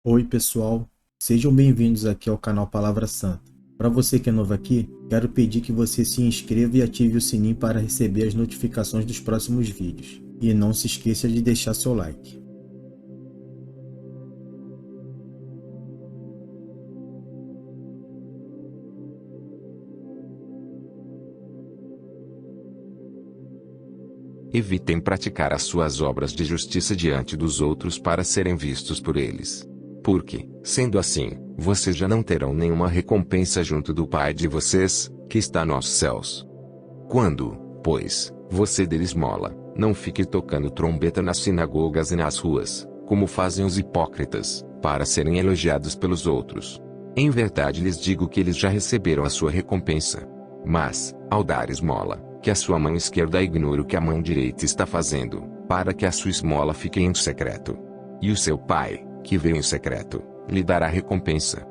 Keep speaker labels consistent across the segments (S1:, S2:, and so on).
S1: Oi pessoal, sejam bem-vindos aqui ao canal Palavra Santa. Para você que é novo aqui, quero pedir que você se inscreva e ative o sininho para receber as notificações dos próximos vídeos. E não se esqueça de deixar seu like.
S2: Evitem praticar as suas obras de justiça diante dos outros para serem vistos por eles. Porque, sendo assim, vocês já não terão nenhuma recompensa junto do Pai de vocês, que está nos céus. Quando, pois, você der esmola, não fique tocando trombeta nas sinagogas e nas ruas, como fazem os hipócritas, para serem elogiados pelos outros. Em verdade lhes digo que eles já receberam a sua recompensa. Mas, ao dar esmola, que a sua mão esquerda ignore o que a mão direita está fazendo, para que a sua esmola fique em secreto. E o seu Pai, que vê em secreto, lhe dará recompensa.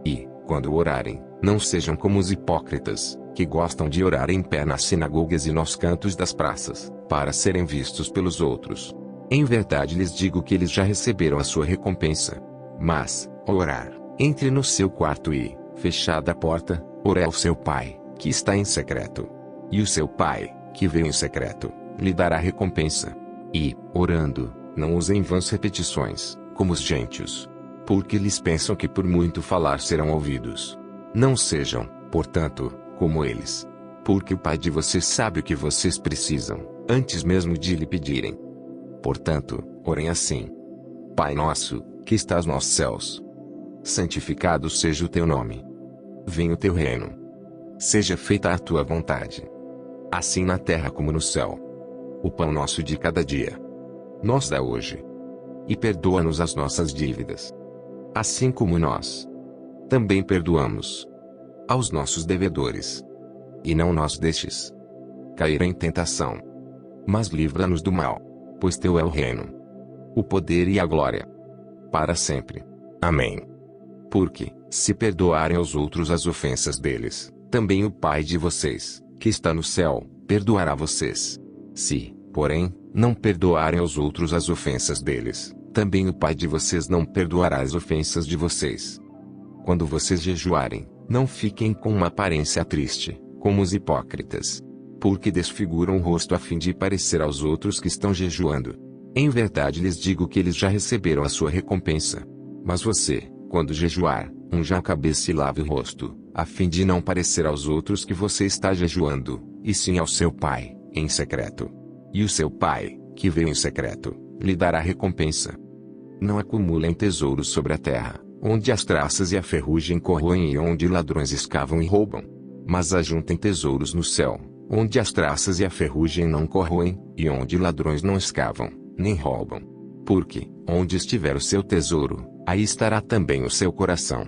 S2: E, quando orarem, não sejam como os hipócritas, que gostam de orar em pé nas sinagogas e nos cantos das praças, para serem vistos pelos outros. Em verdade lhes digo que eles já receberam a sua recompensa. Mas, ao orar, entre no seu quarto e, fechada a porta, ore ao seu Pai, que está em secreto. E o seu Pai, que vê em secreto, lhe dará recompensa. E, orando, não usem vãs repetições, como os gentios. Porque eles pensam que por muito falar serão ouvidos. Não sejam, portanto, como eles. Porque o Pai de vocês sabe o que vocês precisam, antes mesmo de lhe pedirem. Portanto, orem assim: Pai nosso, que estás nos céus, santificado seja o teu nome. Venha o teu reino. Seja feita a tua vontade, assim na terra como no céu. O pão nosso de cada dia nos dá hoje. E perdoa-nos as nossas dívidas, assim como nós também perdoamos aos nossos devedores. E não nos deixes cair em tentação, mas livra-nos do mal, pois teu é o reino, o poder e a glória, para sempre. Amém. Porque, se perdoarem aos outros as ofensas deles, também o Pai de vocês, que está no céu, perdoará vocês. Se, porém, não perdoarem aos outros as ofensas deles, também o Pai de vocês não perdoará as ofensas de vocês. Quando vocês jejuarem, não fiquem com uma aparência triste, como os hipócritas, porque desfiguram o rosto a fim de parecer aos outros que estão jejuando. Em verdade lhes digo que eles já receberam a sua recompensa. Mas você, quando jejuar, unja a cabeça e lave o rosto, a fim de não parecer aos outros que você está jejuando, e sim ao seu Pai, em secreto. E o seu Pai, que vê em secreto, lhe dará recompensa. Não acumulem tesouros sobre a terra, onde as traças e a ferrugem corroem e onde ladrões escavam e roubam. Mas ajuntem tesouros no céu, onde as traças e a ferrugem não corroem, e onde ladrões não escavam, nem roubam. Porque, onde estiver o seu tesouro, aí estará também o seu coração.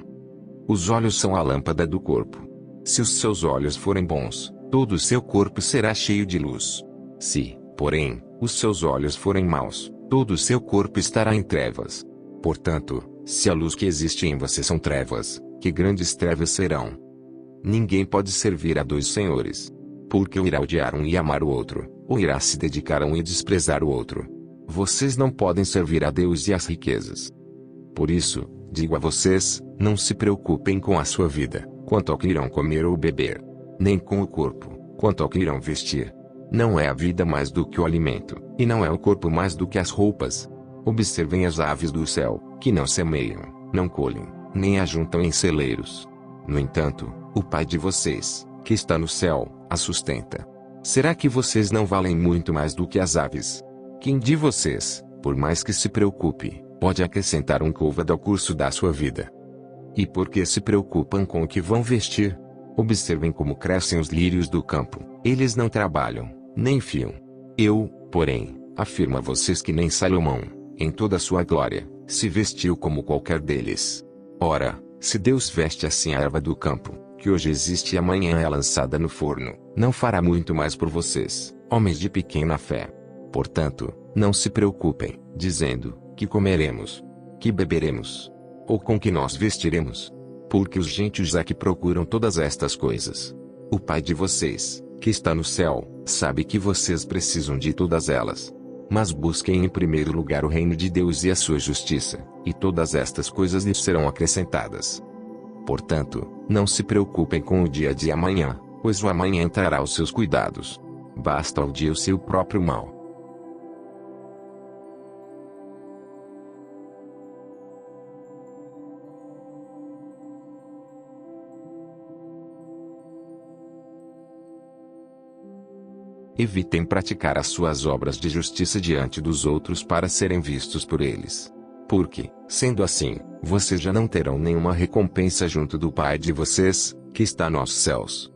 S2: Os olhos são a lâmpada do corpo. Se os seus olhos forem bons, todo o seu corpo será cheio de luz. Se, porém, os seus olhos forem maus, todo o seu corpo estará em trevas. Portanto, se a luz que existe em você são trevas, que grandes trevas serão. Ninguém pode servir a dois senhores. Porque ou irá odiar um e amar o outro, ou irá se dedicar a um e desprezar o outro. Vocês não podem servir a Deus e às riquezas. Por isso, digo a vocês, não se preocupem com a sua vida, quanto ao que irão comer ou beber, nem com o corpo, quanto ao que irão vestir. Não é a vida mais do que o alimento, e não é o corpo mais do que as roupas. Observem as aves do céu, que não semeiam, não colhem, nem ajuntam em celeiros. No entanto, o Pai de vocês, que está no céu, a sustenta. Será que vocês não valem muito mais do que as aves? Quem de vocês, por mais que se preocupe, pode acrescentar um côvado ao curso da sua vida? E por que se preocupam com o que vão vestir? Observem como crescem os lírios do campo, eles não trabalham, nem fiam. Eu, porém, afirmo a vocês que nem Salomão, em toda a sua glória, se vestiu como qualquer deles. Ora, se Deus veste assim a erva do campo, que hoje existe e amanhã é lançada no forno, não fará muito mais por vocês, homens de pequena fé. Portanto, não se preocupem, dizendo: que comeremos, que beberemos, ou com que nós vestiremos. Porque os gentios é que procuram todas estas coisas. O Pai de vocês, que está no céu, sabe que vocês precisam de todas elas. Mas busquem em primeiro lugar o reino de Deus e a sua justiça, e todas estas coisas lhes serão acrescentadas. Portanto, não se preocupem com o dia de amanhã, pois o amanhã trará os seus cuidados. Basta ao dia o seu próprio mal. Evitem praticar as suas obras de justiça diante dos outros para serem vistos por eles. Porque, sendo assim, vocês já não terão nenhuma recompensa junto do Pai de vocês, que está nos céus.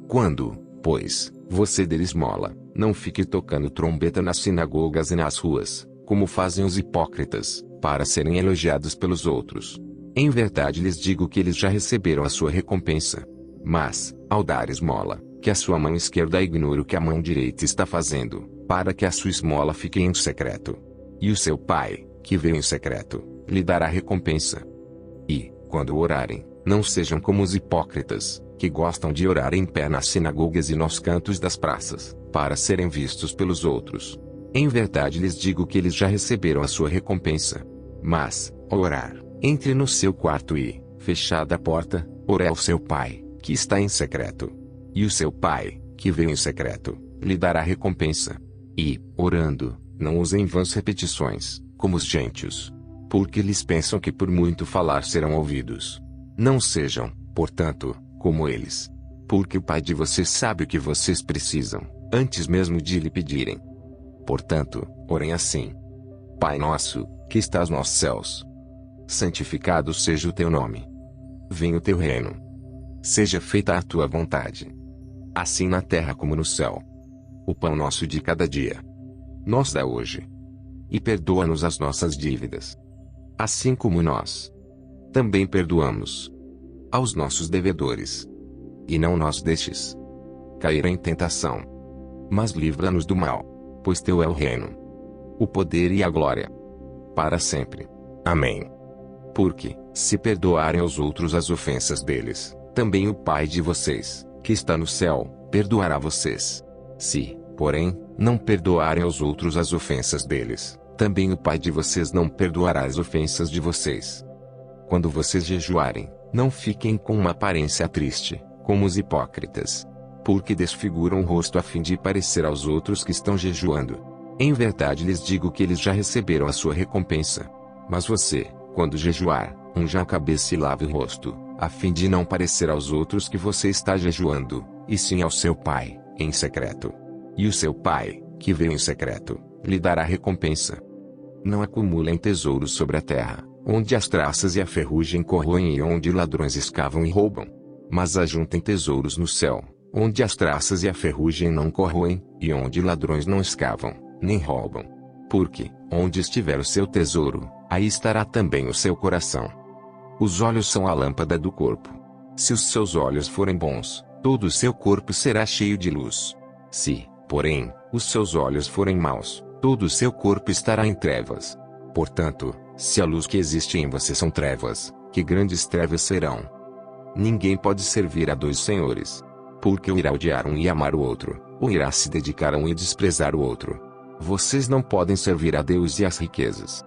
S2: Quando, pois, você der esmola, não fique tocando trombeta nas sinagogas e nas ruas, como fazem os hipócritas, para serem elogiados pelos outros. Em verdade lhes digo que eles já receberam a sua recompensa. Mas, ao dar esmola, que a sua mão esquerda ignore o que a mão direita está fazendo, para que a sua esmola fique em secreto. E o seu Pai, que vê em secreto, lhe dará recompensa. E, quando orarem, não sejam como os hipócritas, que gostam de orar em pé nas sinagogas e nos cantos das praças, para serem vistos pelos outros. Em verdade lhes digo que eles já receberam a sua recompensa. Mas, ao orar, entre no seu quarto e, fechada a porta, ore ao seu Pai, que está em secreto. E o seu Pai, que vê em secreto, lhe dará recompensa. E, orando, não usem vãs repetições, como os gentios. Porque eles pensam que por muito falar serão ouvidos. Não sejam, portanto, como eles. Porque o Pai de vocês sabe o que vocês precisam, antes mesmo de lhe pedirem. Portanto, orem assim: Pai nosso, que estás nos céus, santificado seja o teu nome. Venha o teu reino. Seja feita a tua vontade, assim na terra como no céu. O pão nosso de cada dia nos dá hoje. E perdoa-nos as nossas dívidas, assim como nós também perdoamos aos nossos devedores. E não nos deixes cair em tentação, mas livra-nos do mal, pois teu é o reino, o poder e a glória, para sempre. Amém. Porque, se perdoarem aos outros as ofensas deles, também o Pai de vocês, que está no céu, perdoará vocês. Se, porém, não perdoarem aos outros as ofensas deles, também o Pai de vocês não perdoará as ofensas de vocês. Quando vocês jejuarem, não fiquem com uma aparência triste, como os hipócritas, porque desfiguram o rosto a fim de parecer aos outros que estão jejuando. Em verdade lhes digo que eles já receberam a sua recompensa. Mas você, quando jejuar, unja a cabeça e lave o rosto, a fim de não parecer aos outros que você está jejuando, e sim ao seu Pai, em secreto. E o seu Pai, que vê em secreto, lhe dará recompensa. Não acumulem tesouros sobre a terra, onde as traças e a ferrugem corroem e onde ladrões escavam e roubam. Mas ajuntem tesouros no céu, onde as traças e a ferrugem não corroem, e onde ladrões não escavam, nem roubam. Porque, onde estiver o seu tesouro, aí estará também o seu coração. Os olhos são a lâmpada do corpo. Se os seus olhos forem bons, todo o seu corpo será cheio de luz. Se, porém, os seus olhos forem maus, todo o seu corpo estará em trevas. Portanto, se a luz que existe em você são trevas, que grandes trevas serão. Ninguém pode servir a dois senhores. Porque ou irá odiar um e amar o outro, ou irá se dedicar a um e desprezar o outro. Vocês não podem servir a Deus e às riquezas.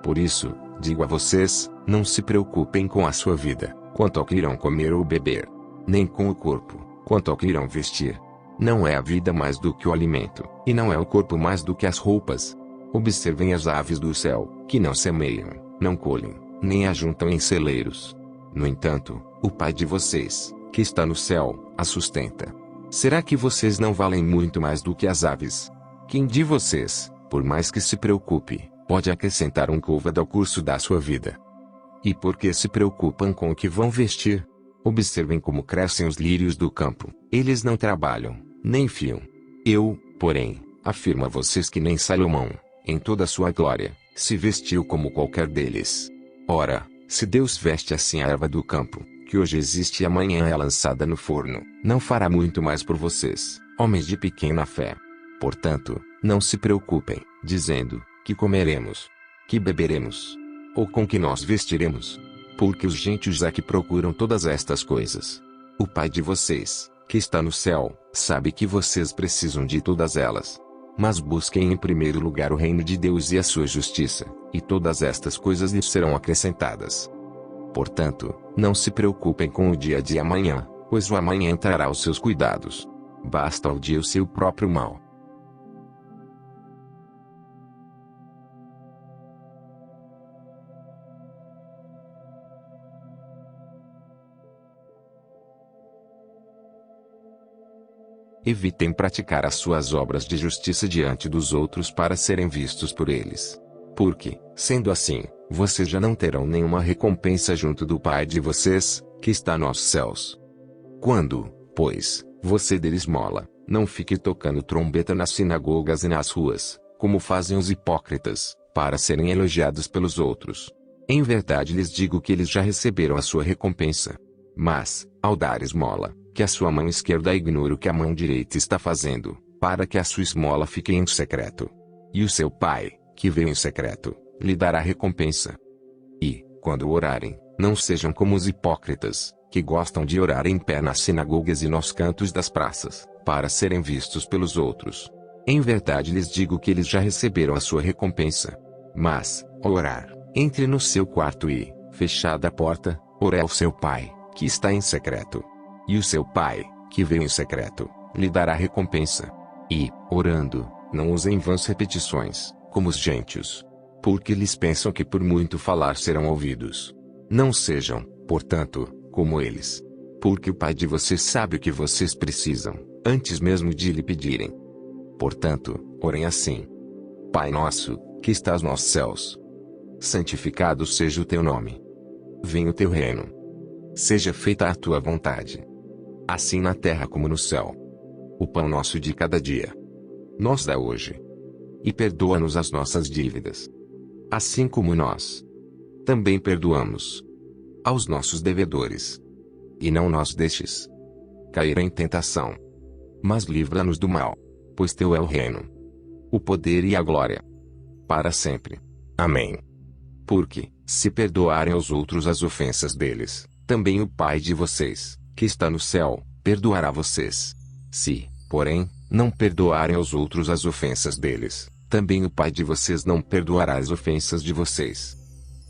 S2: Por isso, digo a vocês, não se preocupem com a sua vida, quanto ao que irão comer ou beber, nem com o corpo, quanto ao que irão vestir. Não é a vida mais do que o alimento, e não é o corpo mais do que as roupas. Observem as aves do céu, que não semeiam, não colhem, nem ajuntam em celeiros. No entanto, o Pai de vocês, que está no céu, a sustenta. Será que vocês não valem muito mais do que as aves? Quem de vocês, por mais que se preocupe, pode acrescentar um côvado ao curso da sua vida? E por que se preocupam com o que vão vestir? Observem como crescem os lírios do campo. Eles não trabalham, nem fiam. Eu, porém, afirmo a vocês que nem Salomão, em toda a sua glória, se vestiu como qualquer deles. Ora, se Deus veste assim a erva do campo, que hoje existe e amanhã é lançada no forno, não fará muito mais por vocês, homens de pequena fé. Portanto, não se preocupem, dizendo: que comeremos? Que beberemos? Ou com que nós vestiremos? Porque os gentios é que procuram todas estas coisas. O Pai de vocês, que está no céu, sabe que vocês precisam de todas elas. Mas busquem em primeiro lugar o reino de Deus e a sua justiça, e todas estas coisas lhes serão acrescentadas. Portanto, não se preocupem com o dia de amanhã, pois o amanhã trará os seus cuidados. Basta ao dia o seu próprio mal. Evitem praticar as suas obras de justiça diante dos outros para serem vistos por eles. Porque, sendo assim, vocês já não terão nenhuma recompensa junto do Pai de vocês, que está nos céus. Quando, pois, você der esmola, não fique tocando trombeta nas sinagogas e nas ruas, como fazem os hipócritas, para serem elogiados pelos outros. Em verdade lhes digo que eles já receberam a sua recompensa. Mas, ao dar esmola, que a sua mão esquerda ignore o que a mão direita está fazendo, para que a sua esmola fique em secreto. E o seu Pai, que vê em secreto, lhe dará recompensa. E, quando orarem, não sejam como os hipócritas, que gostam de orar em pé nas sinagogas e nos cantos das praças, para serem vistos pelos outros. Em verdade lhes digo que eles já receberam a sua recompensa. Mas, ao orar, entre no seu quarto e, fechada a porta, ore ao seu Pai, que está em secreto. E o seu Pai, que vê em secreto, lhe dará recompensa. E, orando, não usem vãs repetições, como os gentios. Porque eles pensam que por muito falar serão ouvidos. Não sejam, portanto, como eles. Porque o Pai de vocês sabe o que vocês precisam, antes mesmo de lhe pedirem. Portanto, orem assim: Pai nosso, que estás nos céus, santificado seja o teu nome. Venha o teu reino. Seja feita a tua vontade, assim na terra como no céu. O pão nosso de cada dia nos dá hoje. E perdoa-nos as nossas dívidas, assim como nós também perdoamos aos nossos devedores. E não nos deixes cair em tentação, mas livra-nos do mal, pois teu é o reino, o poder e a glória, para sempre. Amém. Porque, se perdoarem aos outros as ofensas deles, também o Pai de vocês, que está no céu, perdoará vocês. Se, porém, não perdoarem aos outros as ofensas deles, também o Pai de vocês não perdoará as ofensas de vocês.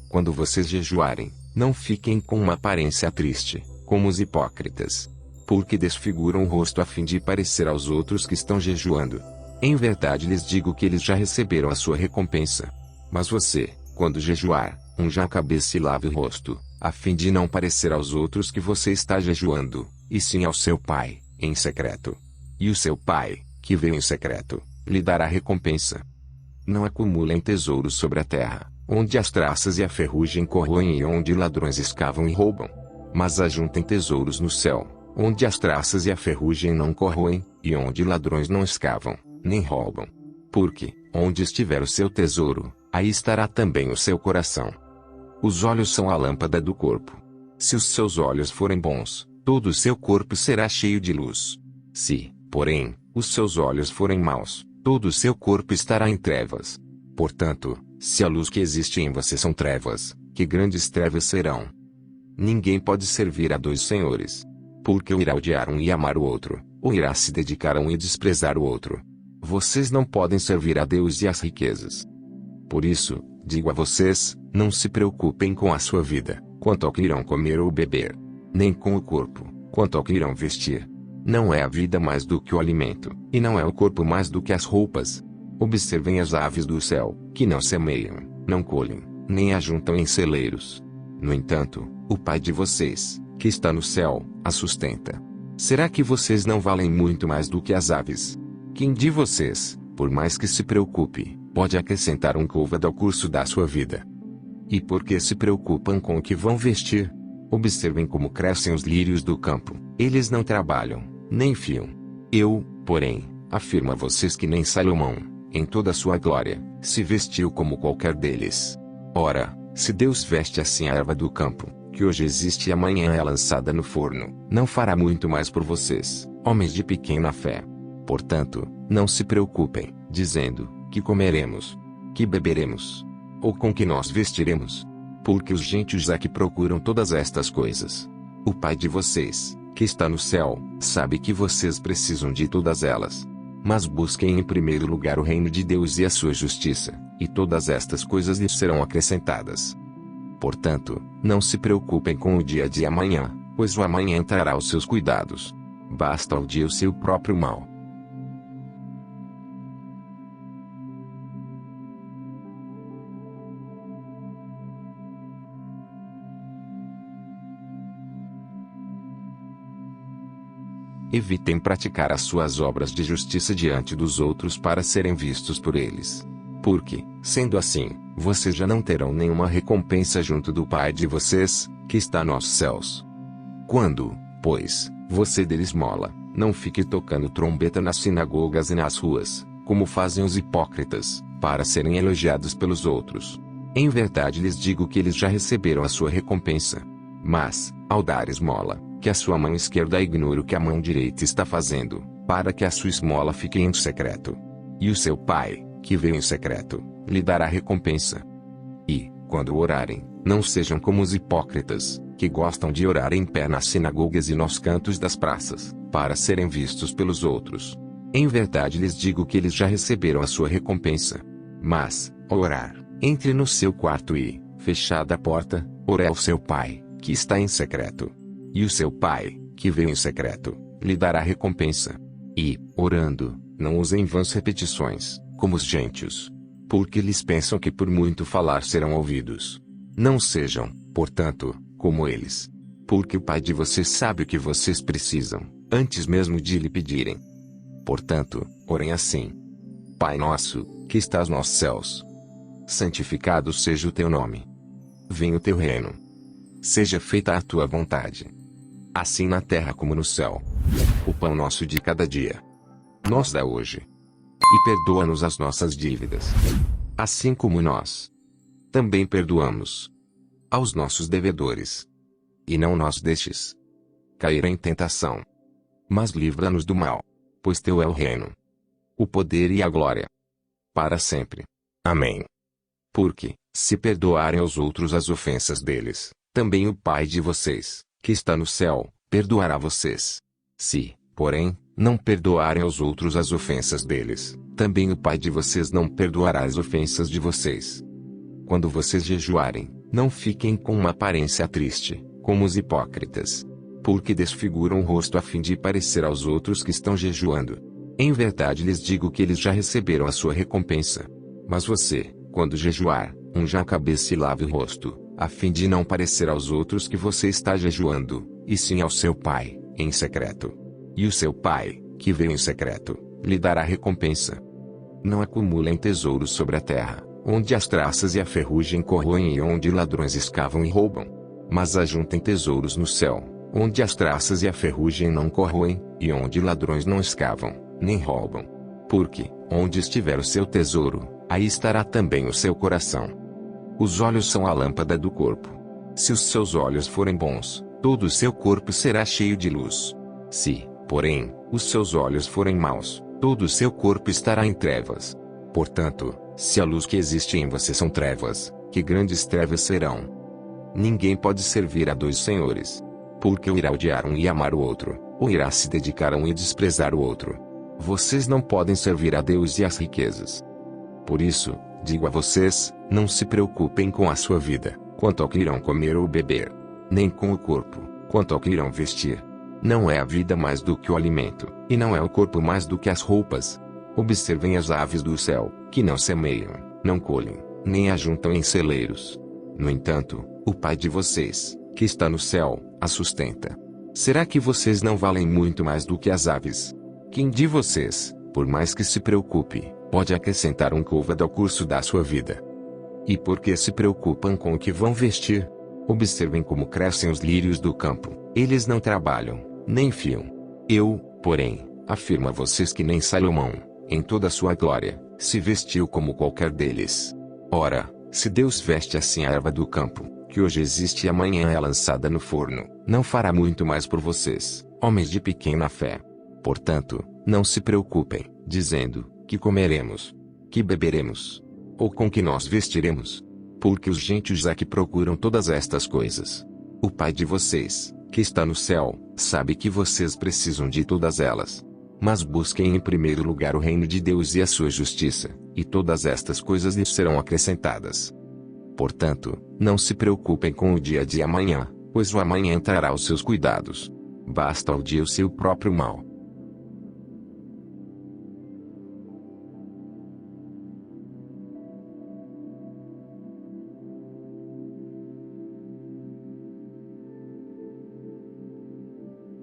S2: Quando vocês jejuarem, não fiquem com uma aparência triste, como os hipócritas, porque desfiguram o rosto a fim de parecer aos outros que estão jejuando. Em verdade lhes digo que eles já receberam a sua recompensa. Mas você, quando jejuar, unja a cabeça e lave o rosto, a fim de não parecer aos outros que você está jejuando, e sim ao seu Pai, em secreto. E o seu Pai, que vê em secreto, lhe dará recompensa. Não acumulem tesouros sobre a terra, onde as traças e a ferrugem corroem e onde ladrões escavam e roubam. Mas ajuntem tesouros no céu, onde as traças e a ferrugem não corroem, e onde ladrões não escavam, nem roubam. Porque, onde estiver o seu tesouro, aí estará também o seu coração. Os olhos são a lâmpada do corpo. Se os seus olhos forem bons, todo o seu corpo será cheio de luz. Se, porém, os seus olhos forem maus, todo o seu corpo estará em trevas. Portanto, se a luz que existe em você são trevas, que grandes trevas serão. Ninguém pode servir a dois senhores. Porque ou irá odiar um e amar o outro, ou irá se dedicar a um e desprezar o outro. Vocês não podem servir a Deus e às riquezas. Por isso, digo a vocês, não se preocupem com a sua vida, quanto ao que irão comer ou beber, nem com o corpo, quanto ao que irão vestir. Não é a vida mais do que o alimento, e não é o corpo mais do que as roupas. Observem as aves do céu, que não semeiam, não colhem, nem ajuntam em celeiros. No entanto, o Pai de vocês, que está no céu, a sustenta. Será que vocês não valem muito mais do que as aves? Quem de vocês, por mais que se preocupe, pode acrescentar um côvado ao curso da sua vida? E por que se preocupam com o que vão vestir? Observem como crescem os lírios do campo, eles não trabalham, nem fiam. Eu, porém, afirmo a vocês que nem Salomão, em toda a sua glória, se vestiu como qualquer deles. Ora, se Deus veste assim a erva do campo, que hoje existe e amanhã é lançada no forno, não fará muito mais por vocês, homens de pequena fé. Portanto, não se preocupem, dizendo: que comeremos, que beberemos, ou com que nós vestiremos. Porque os gentios é que procuram todas estas coisas. O Pai de vocês, que está no céu, sabe que vocês precisam de todas elas. Mas busquem em primeiro lugar o reino de Deus e a sua justiça, e todas estas coisas lhes serão acrescentadas. Portanto, não se preocupem com o dia de amanhã, pois o amanhã trará os seus cuidados. Basta ao dia o seu próprio mal. Evitem praticar as suas obras de justiça diante dos outros para serem vistos por eles. Porque, sendo assim, vocês já não terão nenhuma recompensa junto do Pai de vocês, que está nos céus. Quando, pois, você der esmola, não fique tocando trombeta nas sinagogas e nas ruas, como fazem os hipócritas, para serem elogiados pelos outros. Em verdade lhes digo que eles já receberam a sua recompensa. Mas, ao dar esmola, que a sua mão esquerda ignore o que a mão direita está fazendo, para que a sua esmola fique em secreto. E o seu Pai, que veio em secreto, lhe dará recompensa. E, quando orarem, não sejam como os hipócritas, que gostam de orar em pé nas sinagogas e nos cantos das praças, para serem vistos pelos outros. Em verdade lhes digo que eles já receberam a sua recompensa. Mas, ao orar, entre no seu quarto e, fechada a porta, ore ao seu Pai, que está em secreto. E o seu Pai, que veio em secreto, lhe dará recompensa. E, orando, não usem vãs repetições, como os gentios. Porque eles pensam que por muito falar serão ouvidos. Não sejam, portanto, como eles. Porque o Pai de vocês sabe o que vocês precisam, antes mesmo de lhe pedirem. Portanto, orem assim: Pai nosso, que estás nos céus, santificado seja o teu nome. Venha o teu reino. Seja feita a tua vontade, assim na terra como no céu. O pão nosso de cada dia nos dá hoje. E perdoa-nos as nossas dívidas, assim como nós também perdoamos aos nossos devedores. E não nos deixes cair em tentação, mas livra-nos do mal, pois teu é o reino, o poder e a glória, para sempre. Amém. Porque, se perdoarem aos outros as ofensas deles, também o Pai de vocês, que está no céu, perdoará vocês. Se, porém, não perdoarem aos outros as ofensas deles, também o Pai de vocês não perdoará as ofensas de vocês. Quando vocês jejuarem, não fiquem com uma aparência triste, como os hipócritas, porque desfiguram o rosto a fim de parecer aos outros que estão jejuando. Em verdade lhes digo que eles já receberam a sua recompensa. Mas você, quando jejuar, unja a cabeça e lave o rosto, a fim de não parecer aos outros que você está jejuando, e sim ao seu Pai, em secreto. E o seu Pai, que veio em secreto, lhe dará recompensa. Não acumulem tesouros sobre a terra, onde as traças e a ferrugem corroem e onde ladrões escavam e roubam. Mas ajuntem tesouros no céu, onde as traças e a ferrugem não corroem, e onde ladrões não escavam, nem roubam. Porque, onde estiver o seu tesouro, aí estará também o seu coração. Os olhos são a lâmpada do corpo. Se os seus olhos forem bons, todo o seu corpo será cheio de luz. Se, porém, os seus olhos forem maus, todo o seu corpo estará em trevas. Portanto, se a luz que existe em você são trevas, que grandes trevas serão. Ninguém pode servir a dois senhores. Porque ou irá odiar um e amar o outro, ou irá se dedicar a um e desprezar o outro. Vocês não podem servir a Deus e às riquezas. Por isso, digo a vocês, não se preocupem com a sua vida, quanto ao que irão comer ou beber, nem com o corpo, quanto ao que irão vestir. Não é a vida mais do que o alimento, e não é o corpo mais do que as roupas. Observem as aves do céu, que não semeiam, não colhem, nem ajuntam em celeiros. No entanto, o Pai de vocês, que está no céu, a sustenta. Será que vocês não valem muito mais do que as aves? Quem de vocês, por mais que se preocupe, pode acrescentar um côvado ao curso da sua vida? E por que se preocupam com o que vão vestir? Observem como crescem os lírios do campo, eles não trabalham, nem fiam. Eu, porém, afirmo a vocês que nem Salomão, em toda a sua glória, se vestiu como qualquer deles. Ora, se Deus veste assim a erva do campo, que hoje existe e amanhã é lançada no forno, não fará muito mais por vocês, homens de pequena fé. Portanto, não se preocupem, dizendo: que comeremos, que beberemos, ou com que nós vestiremos. Porque os gentios é que procuram todas estas coisas. O Pai de vocês, que está no céu, sabe que vocês precisam de todas elas. Mas busquem em primeiro lugar o reino de Deus e a sua justiça, e todas estas coisas lhes serão acrescentadas. Portanto, não se preocupem com o dia de amanhã, pois o amanhã trará os seus cuidados. Basta ao dia o seu próprio mal.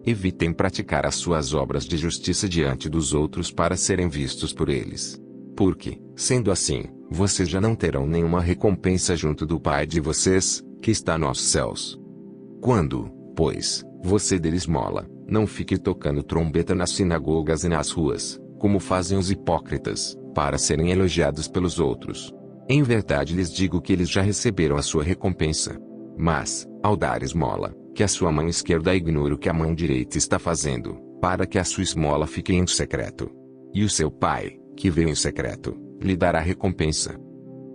S2: Evitem praticar as suas obras de justiça diante dos outros para serem vistos por eles. Porque, sendo assim, vocês já não terão nenhuma recompensa junto do Pai de vocês, que está nos céus. Quando, pois, você der esmola, não fique tocando trombeta nas sinagogas e nas ruas, como fazem os hipócritas, para serem elogiados pelos outros. Em verdade lhes digo que eles já receberam a sua recompensa. Mas, ao dar esmola, que a sua mão esquerda ignore o que a mão direita está fazendo, para que a sua esmola fique em secreto. E o seu Pai, que vê em secreto, lhe dará recompensa.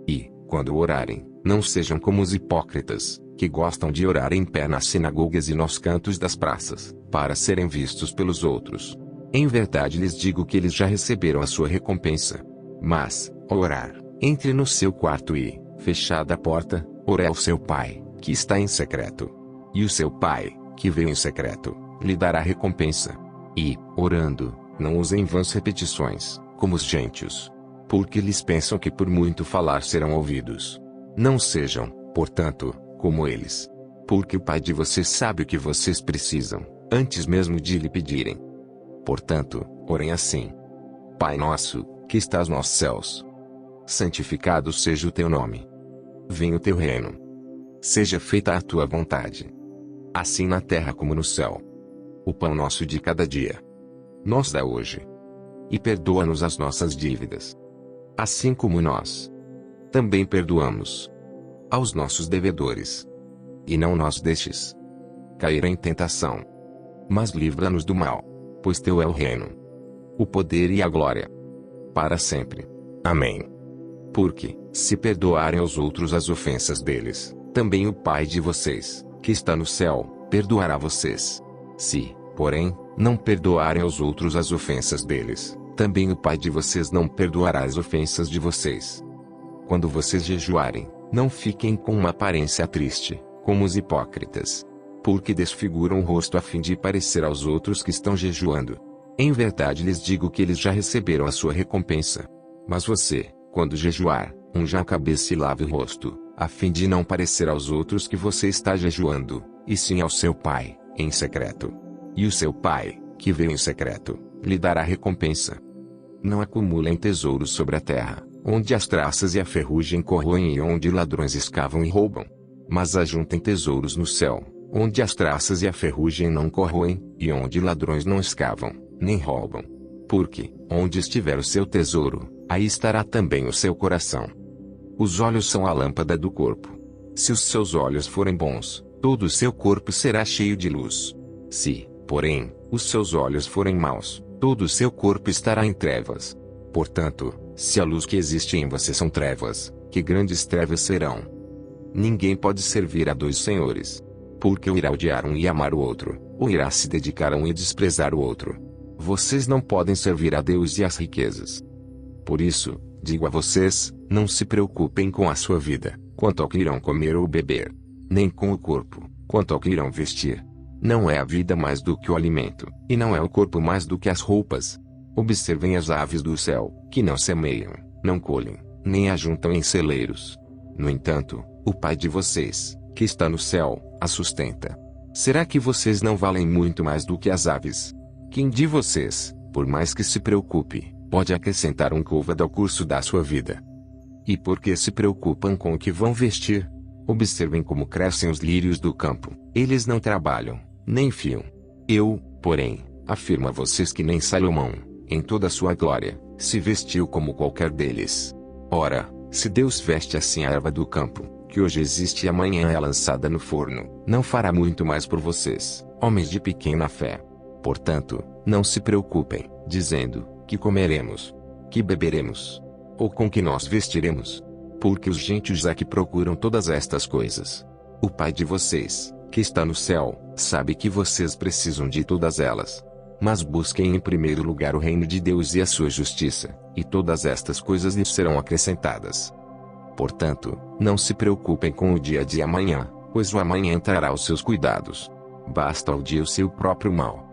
S2: E, quando orarem, não sejam como os hipócritas, que gostam de orar em pé nas sinagogas e nos cantos das praças, para serem vistos pelos outros. Em verdade lhes digo que eles já receberam a sua recompensa. Mas, ao orar, entre no seu quarto e, fechada a porta, ore ao seu Pai, que está em secreto. E o seu Pai, que vê em secreto, lhe dará recompensa. E, orando, não usem vãs repetições, como os gentios. Porque eles pensam que por muito falar serão ouvidos. Não sejam, portanto, como eles. Porque o Pai de vocês sabe o que vocês precisam, antes mesmo de lhe pedirem. Portanto, orem assim: Pai nosso, que estás nos céus, santificado seja o teu nome. Venha o teu reino. Seja feita a tua vontade, assim na terra como no céu. O pão nosso de cada dia nos dá hoje. E perdoa-nos as nossas dívidas, assim como nós também perdoamos aos nossos devedores. E não nos deixes cair em tentação, mas livra-nos do mal, pois teu é o reino, o poder e a glória, para sempre. Amém. Porque, se perdoarem aos outros as ofensas deles, também o Pai de vocês, que está no céu, perdoará vocês. Se, porém, não perdoarem aos outros as ofensas deles, também o Pai de vocês não perdoará as ofensas de vocês. Quando vocês jejuarem, não fiquem com uma aparência triste, como os hipócritas, porque desfiguram o rosto a fim de parecer aos outros que estão jejuando. Em verdade lhes digo que eles já receberam a sua recompensa. Mas você, quando jejuar, unja a cabeça e lave o rosto, a fim de não parecer aos outros que você está jejuando, e sim ao seu Pai, em secreto. E o seu Pai, que vê em secreto, lhe dará recompensa. Não acumulem tesouros sobre a terra, onde as traças e a ferrugem corroem e onde ladrões escavam e roubam. Mas ajuntem tesouros no céu, onde as traças e a ferrugem não corroem, e onde ladrões não escavam, nem roubam. Porque, onde estiver o seu tesouro, aí estará também o seu coração. Os olhos são a lâmpada do corpo. Se os seus olhos forem bons, todo o seu corpo será cheio de luz. Se, porém, os seus olhos forem maus, todo o seu corpo estará em trevas. Portanto, se a luz que existe em você são trevas, que grandes trevas serão. Ninguém pode servir a dois senhores. Porque ou irá odiar um e amar o outro, ou irá se dedicar a um e desprezar o outro. Vocês não podem servir a Deus e às riquezas. Por isso, digo a vocês, não se preocupem com a sua vida, quanto ao que irão comer ou beber, nem com o corpo, quanto ao que irão vestir. Não é a vida mais do que o alimento, e não é o corpo mais do que as roupas. Observem as aves do céu, que não semeiam, não colhem, nem ajuntam em celeiros. No entanto, o Pai de vocês, que está no céu, a sustenta. Será que vocês não valem muito mais do que as aves? Quem de vocês, por mais que se preocupe, pode acrescentar um côvado ao curso da sua vida? E por que se preocupam com o que vão vestir? Observem como crescem os lírios do campo, eles não trabalham, nem fiam. Eu, porém, afirmo a vocês que nem Salomão, em toda a sua glória, se vestiu como qualquer deles. Ora, se Deus veste assim a erva do campo, que hoje existe e amanhã é lançada no forno, não fará muito mais por vocês, homens de pequena fé. Portanto, não se preocupem, dizendo: que comeremos? Que beberemos? Ou com que nós vestiremos? Porque os gentios é que procuram todas estas coisas. O Pai de vocês, que está no céu, sabe que vocês precisam de todas elas. Mas busquem em primeiro lugar o reino de Deus e a sua justiça, e todas estas coisas lhes serão acrescentadas. Portanto, não se preocupem com o dia de amanhã, pois o amanhã trará os seus cuidados. Basta ao dia o seu próprio mal.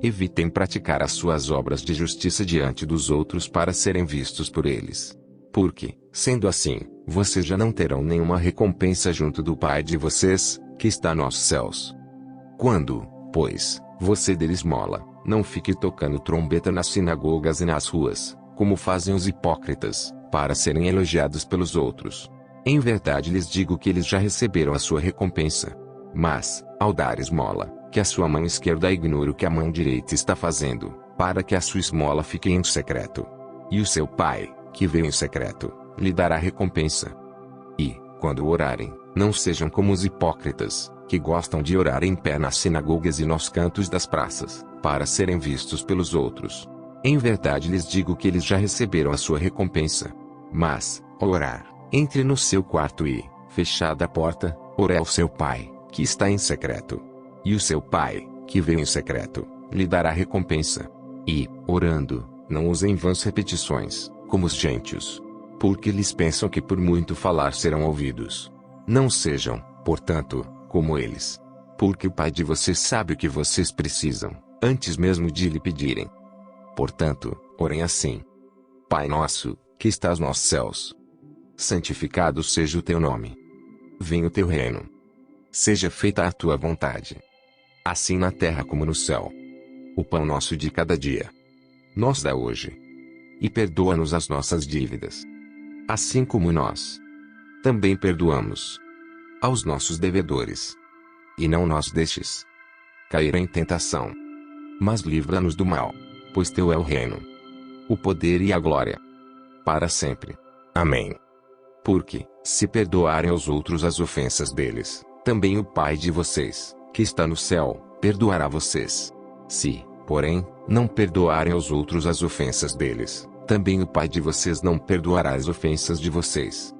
S2: Evitem praticar as suas obras de justiça diante dos outros para serem vistos por eles. Porque, sendo assim, vocês já não terão nenhuma recompensa junto do Pai de vocês, que está nos céus. Quando, pois, você der esmola, não fique tocando trombeta nas sinagogas e nas ruas, como fazem os hipócritas, para serem elogiados pelos outros. Em verdade lhes digo que eles já receberam a sua recompensa. Mas, ao dar esmola, que a sua mão esquerda ignore o que a mão direita está fazendo, para que a sua esmola fique em secreto. E o seu Pai, que vê em secreto, lhe dará recompensa. E, quando orarem, não sejam como os hipócritas, que gostam de orar em pé nas sinagogas e nos cantos das praças, para serem vistos pelos outros. Em verdade lhes digo que eles já receberam a sua recompensa. Mas, ao orar, entre no seu quarto e, fechada a porta, ore ao seu Pai, que está em secreto. E o seu Pai, que vê em secreto, lhe dará recompensa. E, orando, não usem vãs repetições, como os gentios. Porque eles pensam que por muito falar serão ouvidos. Não sejam, portanto, como eles. Porque o Pai de vocês sabe o que vocês precisam, antes mesmo de lhe pedirem. Portanto, orem assim: Pai nosso, que estás nos céus, santificado seja o teu nome. Venha o teu reino. Seja feita a tua vontade, assim na terra como no céu. O pão nosso de cada dia nos dá hoje. E perdoa-nos as nossas dívidas, assim como nós também perdoamos aos nossos devedores. E não nos deixes cair em tentação, mas livra-nos do mal, pois teu é o reino, o poder e a glória, para sempre. Amém. Porque, se perdoarem aos outros as ofensas deles, também o Pai de vocês, que está no céu, perdoará vocês. Se, porém, não perdoarem aos outros as ofensas deles, também o Pai de vocês não perdoará as ofensas de vocês.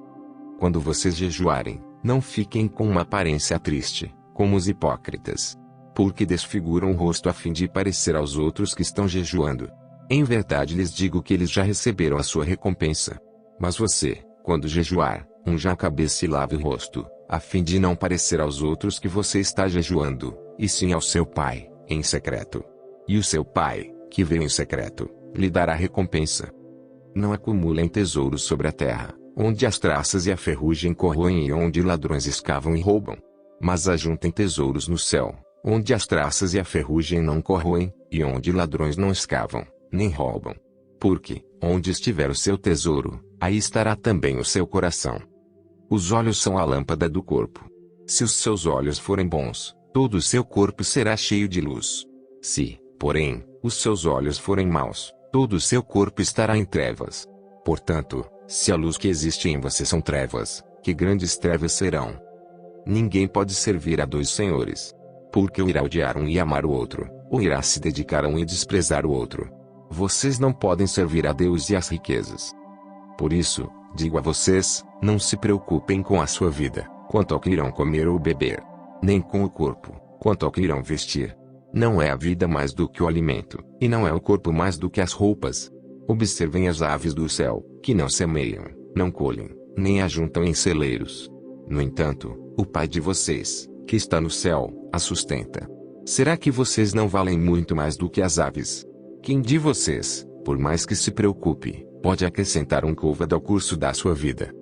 S2: Quando vocês jejuarem, não fiquem com uma aparência triste, como os hipócritas, porque desfiguram o rosto a fim de parecer aos outros que estão jejuando. Em verdade lhes digo que eles já receberam a sua recompensa. Mas você, quando jejuar, unja a cabeça e lave o rosto, a fim de não parecer aos outros que você está jejuando, e sim ao seu Pai, em secreto. E o seu Pai, que vê em secreto, lhe dará recompensa. Não acumulem tesouros sobre a terra, onde as traças e a ferrugem corroem e onde ladrões escavam e roubam. Mas ajuntem tesouros no céu, onde as traças e a ferrugem não corroem, e onde ladrões não escavam, nem roubam. Porque, onde estiver o seu tesouro, aí estará também o seu coração. Os olhos são a lâmpada do corpo. Se os seus olhos forem bons, todo o seu corpo será cheio de luz. Se, porém, os seus olhos forem maus, todo o seu corpo estará em trevas. Portanto, se a luz que existe em você são trevas, que grandes trevas serão. Ninguém pode servir a dois senhores. Porque ou irá odiar um e amar o outro, ou irá se dedicar a um e desprezar o outro. Vocês não podem servir a Deus e às riquezas. Por isso, digo a vocês, não se preocupem com a sua vida, quanto ao que irão comer ou beber, nem com o corpo, quanto ao que irão vestir. Não é a vida mais do que o alimento, e não é o corpo mais do que as roupas. Observem as aves do céu, que não semeiam, não colhem, nem ajuntam em celeiros. No entanto, o Pai de vocês, que está no céu, a sustenta. Será que vocês não valem muito mais do que as aves? Quem de vocês, por mais que se preocupe, pode acrescentar um côvado ao curso da sua vida?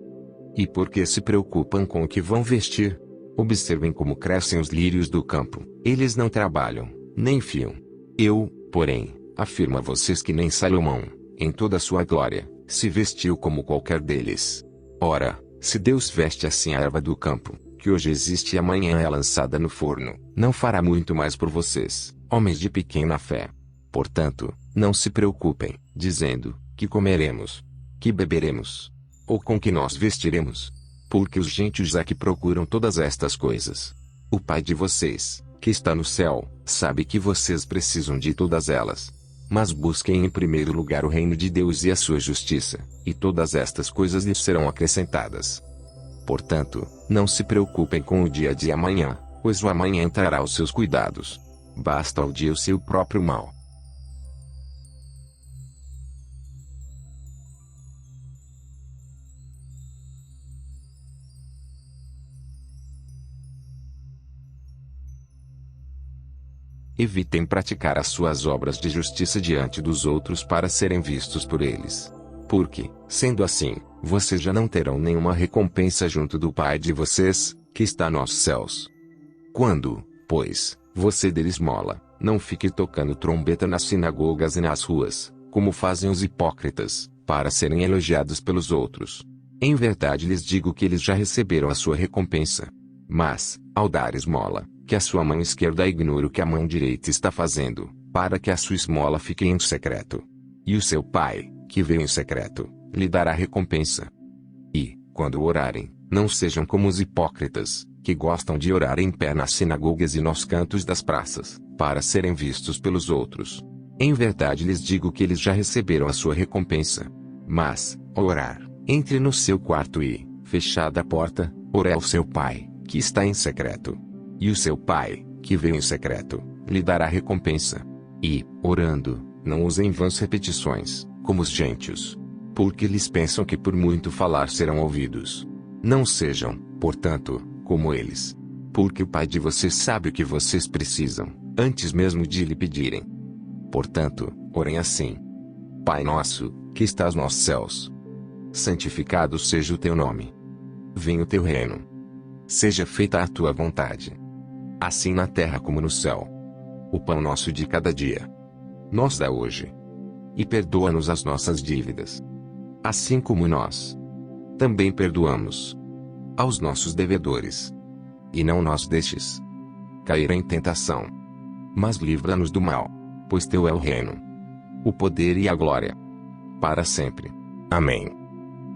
S2: E por que se preocupam com o que vão vestir? Observem como crescem os lírios do campo. Eles não trabalham, nem fiam. Eu, porém, afirmo a vocês que nem Salomão, em toda a sua glória, se vestiu como qualquer deles. Ora, se Deus veste assim a erva do campo, que hoje existe e amanhã é lançada no forno, não fará muito mais por vocês, homens de pequena fé. Portanto, não se preocupem, dizendo: que comeremos, que beberemos, ou com que nós vestiremos. Porque os gentios é que procuram todas estas coisas. O Pai de vocês, que está no céu, sabe que vocês precisam de todas elas. Mas busquem em primeiro lugar o reino de Deus e a sua justiça, e todas estas coisas lhes serão acrescentadas. Portanto, não se preocupem com o dia de amanhã, pois o amanhã trará os seus cuidados. Basta ao dia o seu próprio mal. Evitem praticar as suas obras de justiça diante dos outros para serem vistos por eles. Porque, sendo assim, vocês já não terão nenhuma recompensa junto do Pai de vocês, que está nos céus. Quando, pois, você der esmola, não fique tocando trombeta nas sinagogas e nas ruas, como fazem os hipócritas, para serem elogiados pelos outros. Em verdade lhes digo que eles já receberam a sua recompensa. Mas, ao dar esmola, que a sua mão esquerda ignore o que a mão direita está fazendo, para que a sua esmola fique em secreto. E o seu Pai, que vê em secreto, lhe dará recompensa. E, quando orarem, não sejam como os hipócritas, que gostam de orar em pé nas sinagogas e nos cantos das praças, para serem vistos pelos outros. Em verdade lhes digo que eles já receberam a sua recompensa. Mas, ao orar, entre no seu quarto e, fechada a porta, ore ao seu Pai, que está em secreto. E o seu Pai, que vê em secreto, lhe dará recompensa. E, orando, não usem vãs repetições, como os gentios. Porque eles pensam que por muito falar serão ouvidos. Não sejam, portanto, como eles. Porque o Pai de vocês sabe o que vocês precisam, antes mesmo de lhe pedirem. Portanto, orem assim: Pai nosso, que estás nos céus, santificado seja o teu nome. Venha o teu reino. Seja feita a tua vontade, assim na terra como no céu. O pão nosso de cada dia nos dá hoje. E perdoa-nos as nossas dívidas, assim como nós também perdoamos aos nossos devedores. E não nos deixes cair em tentação, mas livra-nos do mal, pois teu é o reino, o poder e a glória, para sempre. Amém.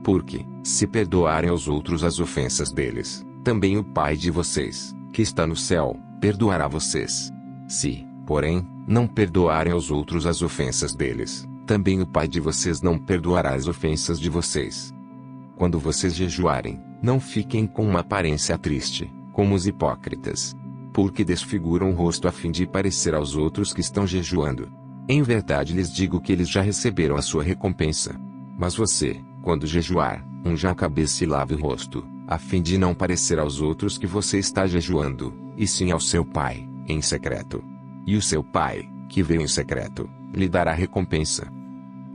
S2: Porque, se perdoarem aos outros as ofensas deles, também o Pai de vocês, que está no céu, perdoará vocês. Se, porém, não perdoarem aos outros as ofensas deles, também o Pai de vocês não perdoará as ofensas de vocês. Quando vocês jejuarem, não fiquem com uma aparência triste, como os hipócritas, porque desfiguram o rosto a fim de parecer aos outros que estão jejuando. Em verdade lhes digo que eles já receberam a sua recompensa. Mas você, quando jejuar, unja a cabeça e lave o rosto, a fim de não parecer aos outros que você está jejuando, e sim ao seu Pai, em secreto. E o seu Pai, que vê em secreto, lhe dará recompensa.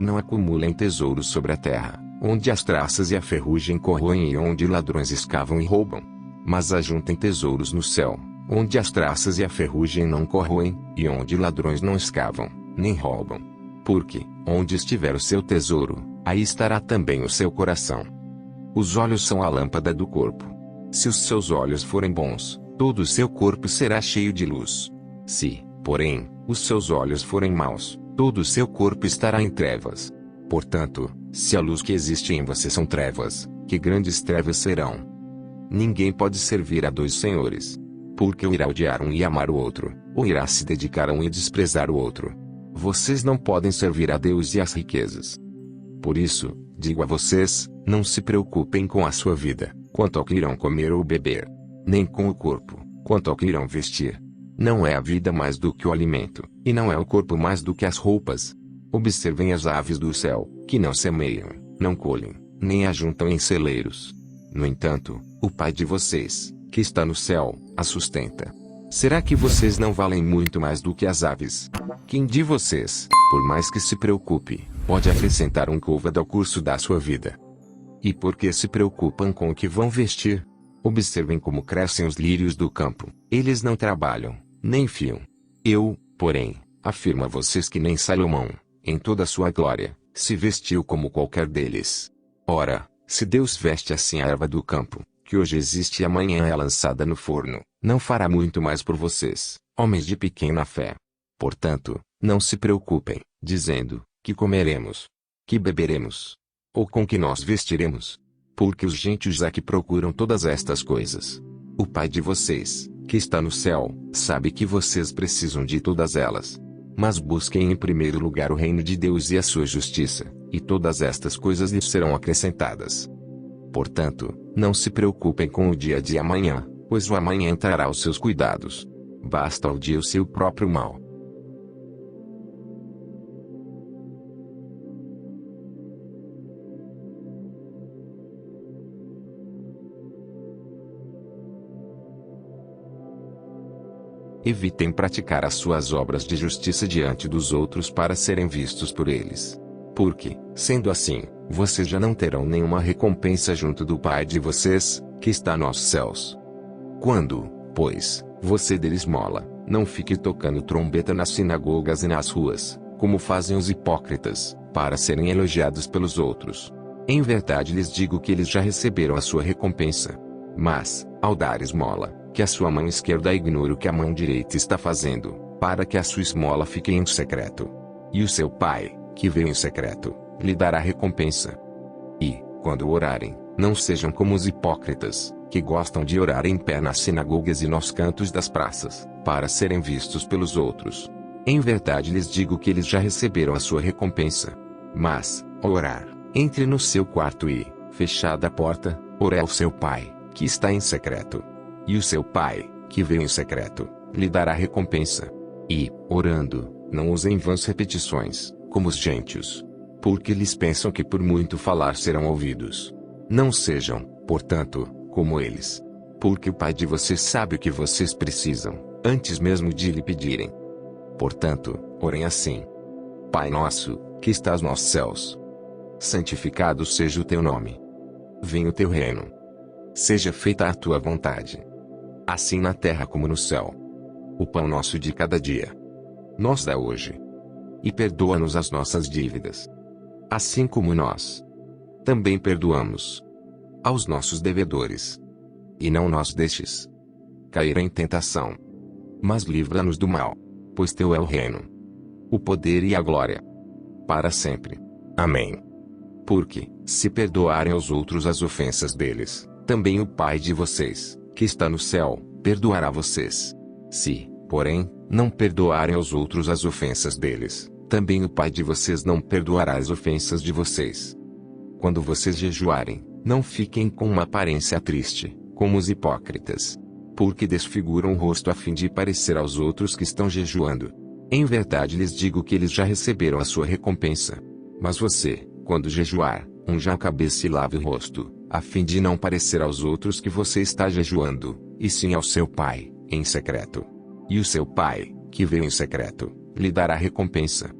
S2: Não acumulem tesouros sobre a terra, onde as traças e a ferrugem corroem e onde ladrões escavam e roubam. Mas ajuntem tesouros no céu, onde as traças e a ferrugem não corroem, e onde ladrões não escavam, nem roubam. Porque, onde estiver o seu tesouro, aí estará também o seu coração. Os olhos são a lâmpada do corpo. Se os seus olhos forem bons, todo o seu corpo será cheio de luz. Se, porém, os seus olhos forem maus, todo o seu corpo estará em trevas. Portanto, se a luz que existe em você são trevas, que grandes trevas serão. Ninguém pode servir a dois senhores. Porque ou irá odiar um e amar o outro, ou irá se dedicar a um e desprezar o outro. Vocês não podem servir a Deus e às riquezas. Por isso, digo a vocês, não se preocupem com a sua vida, quanto ao que irão comer ou beber, nem com o corpo, quanto ao que irão vestir. Não é a vida mais do que o alimento, e não é o corpo mais do que as roupas. Observem as aves do céu, que não semeiam, não colhem, nem ajuntam em celeiros. No entanto, o Pai de vocês, que está no céu, a sustenta. Será que vocês não valem muito mais do que as aves? Quem de vocês, por mais que se preocupe, pode acrescentar um côvado ao curso da sua vida? E por que se preocupam com o que vão vestir? Observem como crescem os lírios do campo. Eles não trabalham, nem fiam. Eu, porém, afirmo a vocês que nem Salomão, em toda a sua glória, se vestiu como qualquer deles. Ora, se Deus veste assim a erva do campo, que hoje existe e amanhã é lançada no forno, não fará muito mais por vocês, homens de pequena fé. Portanto, não se preocupem, dizendo: que comeremos? Que beberemos? Ou com que nós vestiremos? Porque os gentios é que procuram todas estas coisas. O Pai de vocês, que está no céu, sabe que vocês precisam de todas elas. Mas busquem em primeiro lugar o reino de Deus e a sua justiça, e todas estas coisas lhes serão acrescentadas. Portanto, não se preocupem com o dia de amanhã, pois o amanhã trará os seus cuidados. Basta ao dia o seu próprio mal. Evitem praticar as suas obras de justiça diante dos outros para serem vistos por eles. Porque, sendo assim, vocês já não terão nenhuma recompensa junto do Pai de vocês, que está nos céus. Quando, pois, você der esmola, não fique tocando trombeta nas sinagogas e nas ruas, como fazem os hipócritas, para serem elogiados pelos outros. Em verdade lhes digo que eles já receberam a sua recompensa. Mas, ao dar esmola, que a sua mão esquerda ignore o que a mão direita está fazendo, para que a sua esmola fique em secreto. E o seu Pai, que vê em secreto, lhe dará recompensa. E, quando orarem, não sejam como os hipócritas, que gostam de orar em pé nas sinagogas e nos cantos das praças, para serem vistos pelos outros. Em verdade lhes digo que eles já receberam a sua recompensa. Mas, ao orar, entre no seu quarto e, fechada a porta, ore ao seu Pai, que está em secreto. E o seu Pai, que vê em secreto, lhe dará recompensa. E, orando, não usem vãs repetições, como os gentios. Porque eles pensam que por muito falar serão ouvidos. Não sejam, portanto, como eles. Porque o Pai de vocês sabe o que vocês precisam, antes mesmo de lhe pedirem. Portanto, orem assim: Pai nosso, que estás nos céus, santificado seja o teu nome. Venha o teu reino. Seja feita a tua vontade, assim na terra como no céu. O pão nosso de cada dia nos dá hoje. E perdoa-nos as nossas dívidas, assim como nós também perdoamos aos nossos devedores. E não nos deixes cair em tentação, mas livra-nos do mal, pois teu é o reino, o poder e a glória, para sempre. Amém. Porque, se perdoarem aos outros as ofensas deles, também o Pai de vocês, que está no céu, perdoará vocês. Se, porém, não perdoarem aos outros as ofensas deles, também o Pai de vocês não perdoará as ofensas de vocês. Quando vocês jejuarem, não fiquem com uma aparência triste, como os hipócritas, porque desfiguram o rosto a fim de parecer aos outros que estão jejuando. Em verdade lhes digo que eles já receberam a sua recompensa. Mas você, quando jejuar, unja a cabeça e lave o rosto, a fim de não parecer aos outros que você está jejuando, e sim ao seu Pai, em secreto. E o seu Pai, que vê em secreto, lhe dará recompensa.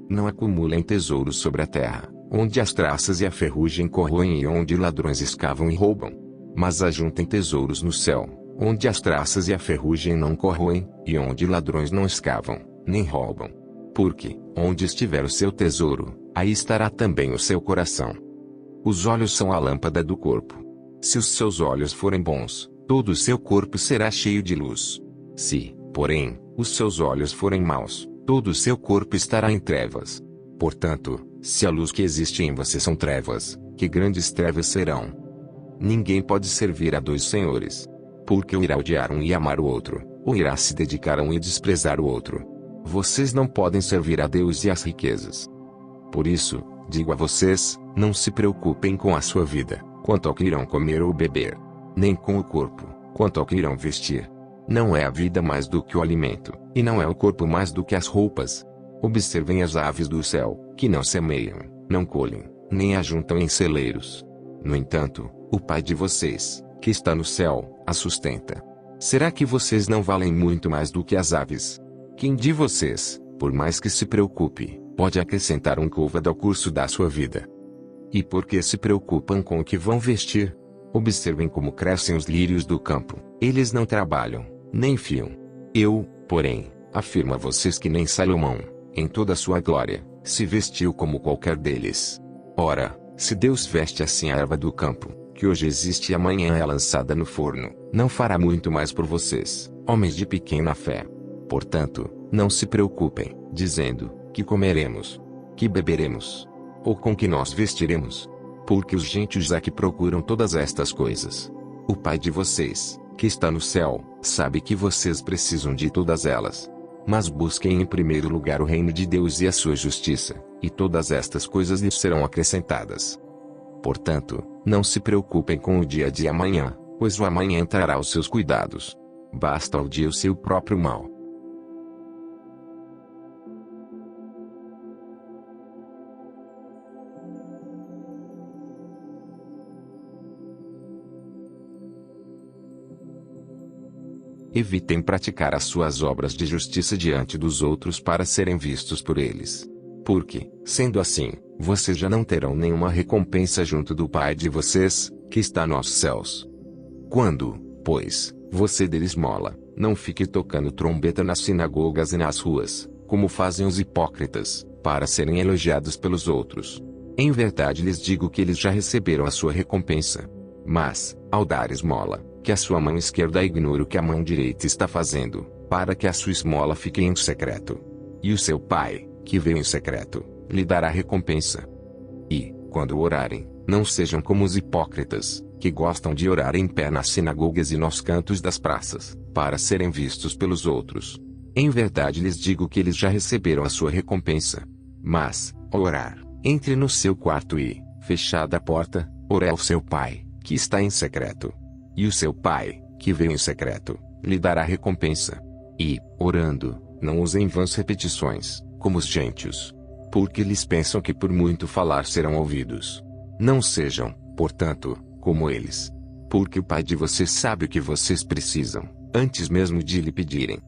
S2: Não acumulem tesouros sobre a terra, onde as traças e a ferrugem corroem e onde ladrões escavam e roubam. Mas ajuntem tesouros no céu, onde as traças e a ferrugem não corroem, e onde ladrões não escavam, nem roubam. Porque, onde estiver o seu tesouro, aí estará também o seu coração. Os olhos são a lâmpada do corpo. Se os seus olhos forem bons, todo o seu corpo será cheio de luz. Se, porém, os seus olhos forem maus, todo o seu corpo estará em trevas. Portanto, se a luz que existe em você são trevas, que grandes trevas serão. Ninguém pode servir a dois senhores. Porque ou irá odiar um e amar o outro, ou irá se dedicar a um e desprezar o outro. Vocês não podem servir a Deus e às riquezas. Por isso, digo a vocês, não se preocupem com a sua vida, quanto ao que irão comer ou beber, nem com o corpo, quanto ao que irão vestir. Não é a vida mais do que o alimento, e não é o corpo mais do que as roupas. Observem as aves do céu, que não semeiam, não colhem, nem ajuntam em celeiros. No entanto, o Pai de vocês, que está no céu, a sustenta. Será que vocês não valem muito mais do que as aves? Quem de vocês, por mais que se preocupe, pode acrescentar um côvado ao curso da sua vida? E por que se preocupam com o que vão vestir? Observem como crescem os lírios do campo. Eles não trabalham, nem fiam. Eu, porém, afirmo a vocês que nem Salomão, em toda a sua glória, se vestiu como qualquer deles. Ora, se Deus veste assim a erva do campo, que hoje existe e amanhã é lançada no forno, não fará muito mais por vocês, homens de pequena fé. Portanto, não se preocupem, dizendo: que comeremos? Que beberemos? Ou com que nós vestiremos? Porque os gentios é que procuram todas estas coisas. O Pai de vocês, que está no céu, sabe que vocês precisam de todas elas. Mas busquem em primeiro lugar o reino de Deus e a sua justiça, e todas estas coisas lhes serão acrescentadas. Portanto, não se preocupem com o dia de amanhã, pois o amanhã trará os seus cuidados. Basta ao dia o seu próprio mal. Evitem praticar as suas obras de justiça diante dos outros para serem vistos por eles. Porque, sendo assim, vocês já não terão nenhuma recompensa junto do Pai de vocês, que está nos céus. Quando, pois, você der esmola, não fique tocando trombeta nas sinagogas e nas ruas, como fazem os hipócritas, para serem elogiados pelos outros. Em verdade lhes digo que eles já receberam a sua recompensa. Mas, ao dar esmola, que a sua mão esquerda ignore o que a mão direita está fazendo, para que a sua esmola fique em secreto. E o seu Pai, que vê em secreto, lhe dará recompensa. E, quando orarem, não sejam como os hipócritas, que gostam de orar em pé nas sinagogas e nos cantos das praças, para serem vistos pelos outros. Em verdade lhes digo que eles já receberam a sua recompensa. Mas, ao orar, entre no seu quarto e, fechada a porta, ore ao seu Pai, que está em secreto. E o seu Pai, que vê em secreto, lhe dará recompensa. E, orando, não usem vãs repetições, como os gentios. Porque eles pensam que por muito falar serão ouvidos. Não sejam, portanto, como eles. Porque o Pai de vocês sabe o que vocês precisam, antes mesmo de lhe pedirem.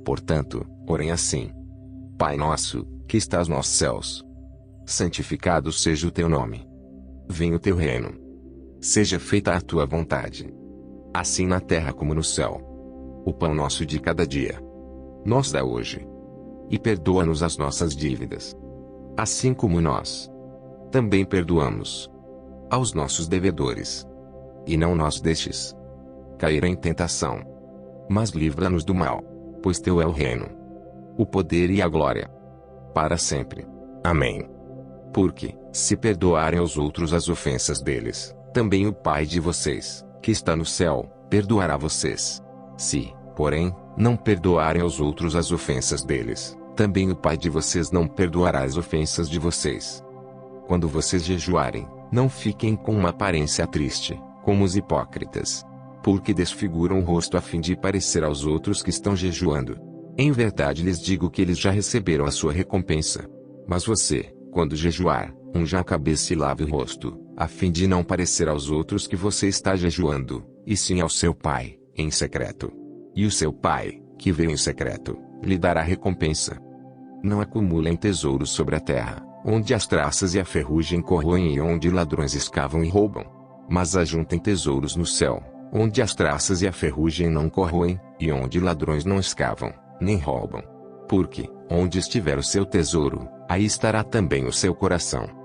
S2: Portanto, orem assim: Pai nosso, que estás nos céus, santificado seja o teu nome. Venha o teu reino. Seja feita a tua vontade, assim na terra como no céu. O pão nosso de cada dia nos dá hoje. E perdoa-nos as nossas dívidas, assim como nós também perdoamos aos nossos devedores. E não nos deixes cair em tentação, mas livra-nos do mal, pois teu é o reino, o poder e a glória, para sempre. Amém. Porque, se perdoarem aos outros as ofensas deles, também o Pai de vocês, que está no céu, perdoará vocês. Se, porém, não perdoarem aos outros as ofensas deles, também o Pai de vocês não perdoará as ofensas de vocês. Quando vocês jejuarem, não fiquem com uma aparência triste, como os hipócritas, porque desfiguram o rosto a fim de parecer aos outros que estão jejuando. Em verdade lhes digo que eles já receberam a sua recompensa. Mas você, quando jejuar, unja a cabeça e lave o rosto, a fim de não parecer aos outros que você está jejuando, e sim ao seu Pai, em secreto. E o seu Pai, que vê em secreto, lhe dará recompensa. Não acumulem tesouros sobre a terra, onde as traças e a ferrugem corroem e onde ladrões escavam e roubam. Mas ajuntem tesouros no céu, onde as traças e a ferrugem não corroem, e onde ladrões não escavam, nem roubam. Porque, onde estiver o seu tesouro, aí estará também o seu coração.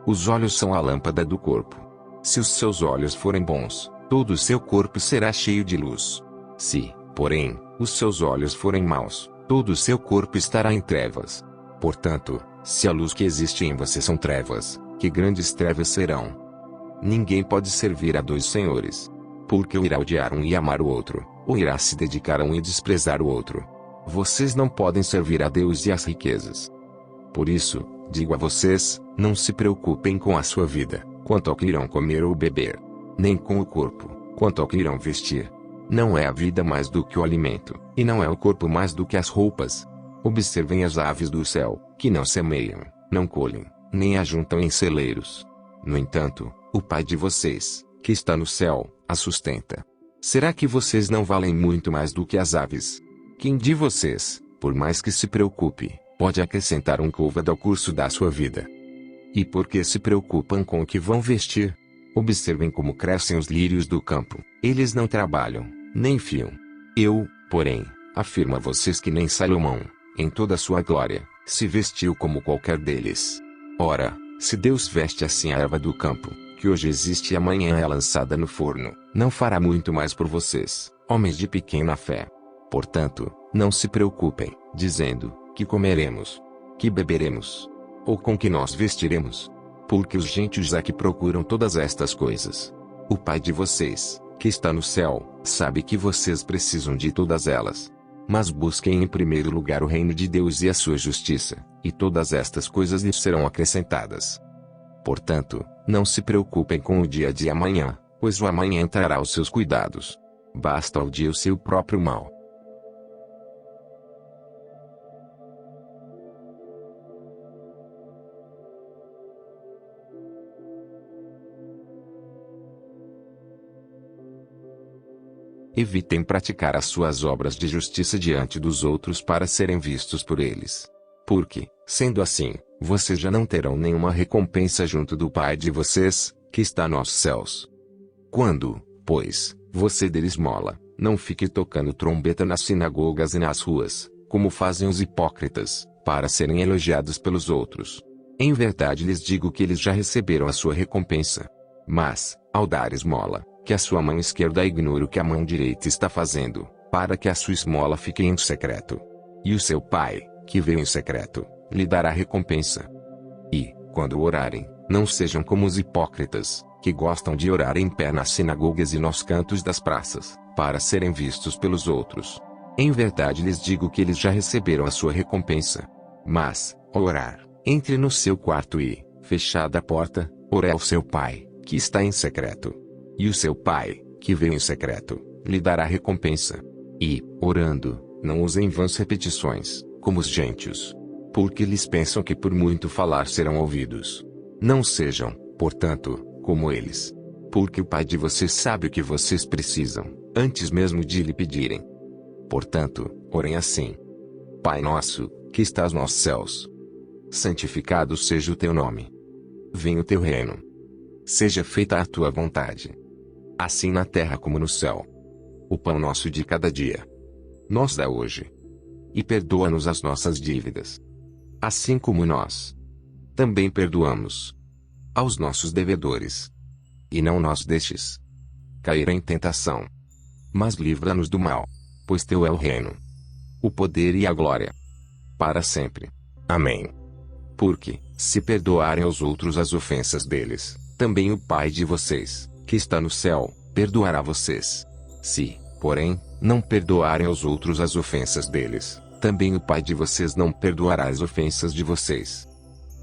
S2: Os olhos são a lâmpada do corpo. Se os seus olhos forem bons, todo o seu corpo será cheio de luz. Se, porém, os seus olhos forem maus, todo o seu corpo estará em trevas. Portanto, se a luz que existe em você são trevas, que grandes trevas serão. Ninguém pode servir a dois senhores. Porque ou irá odiar um e amar o outro, ou irá se dedicar a um e desprezar o outro. Vocês não podem servir a Deus e às riquezas. Por isso, digo a vocês, não se preocupem com a sua vida, quanto ao que irão comer ou beber, nem com o corpo, quanto ao que irão vestir. Não é a vida mais do que o alimento, e não é o corpo mais do que as roupas. Observem as aves do céu, que não semeiam, não colhem, nem ajuntam em celeiros. No entanto, o Pai de vocês, que está no céu, a sustenta. Será que vocês não valem muito mais do que as aves? Quem de vocês, por mais que se preocupe, pode acrescentar um côvado ao curso da sua vida? E por que se preocupam com o que vão vestir? Observem como crescem os lírios do campo. Eles não trabalham, nem fiam. Eu, porém, afirmo a vocês que nem Salomão, em toda a sua glória, se vestiu como qualquer deles. Ora, se Deus veste assim a erva do campo, que hoje existe e amanhã é lançada no forno, não fará muito mais por vocês, homens de pequena fé. Portanto, não se preocupem, dizendo: que comeremos? Que beberemos? Ou com que nós vestiremos? Porque os gentios é que procuram todas estas coisas. O Pai de vocês, que está no céu, sabe que vocês precisam de todas elas. Mas busquem em primeiro lugar o reino de Deus e a sua justiça, e todas estas coisas lhes serão acrescentadas. Portanto, não se preocupem com o dia de amanhã, pois o amanhã trará os seus cuidados. Basta ao dia o seu próprio mal. Evitem praticar as suas obras de justiça diante dos outros para serem vistos por eles. Porque, sendo assim, vocês já não terão nenhuma recompensa junto do Pai de vocês, que está nos céus. Quando, pois, você der esmola, não fique tocando trombeta nas sinagogas e nas ruas, como fazem os hipócritas, para serem elogiados pelos outros. Em verdade lhes digo que eles já receberam a sua recompensa. Mas, ao dar esmola, que a sua mão esquerda ignore o que a mão direita está fazendo, para que a sua esmola fique em secreto. E o seu Pai, que vê em secreto, lhe dará recompensa. E, quando orarem, não sejam como os hipócritas, que gostam de orar em pé nas sinagogas e nos cantos das praças, para serem vistos pelos outros. Em verdade lhes digo que eles já receberam a sua recompensa. Mas, ao orar, entre no seu quarto e, fechada a porta, ore ao seu Pai, que está em secreto. E o seu Pai, que vê em secreto, lhe dará recompensa. E, orando, não usem vãs repetições, como os gentios. Porque eles pensam que por muito falar serão ouvidos. Não sejam, portanto, como eles. Porque o Pai de vocês sabe o que vocês precisam, antes mesmo de lhe pedirem. Portanto, orem assim: Pai nosso, que estás nos céus, santificado seja o teu nome. Venha o teu reino. Seja feita a tua vontade, assim na terra como no céu. O pão nosso de cada dia nos dá hoje. E perdoa-nos as nossas dívidas, assim como nós também perdoamos aos nossos devedores. E não nos deixes cair em tentação, mas livra-nos do mal, pois teu é o reino, o poder e a glória, para sempre. Amém. Porque, se perdoarem aos outros as ofensas deles, também o Pai de vocês, que está no céu, perdoará vocês. Se, porém, não perdoarem aos outros as ofensas deles, também o Pai de vocês não perdoará as ofensas de vocês.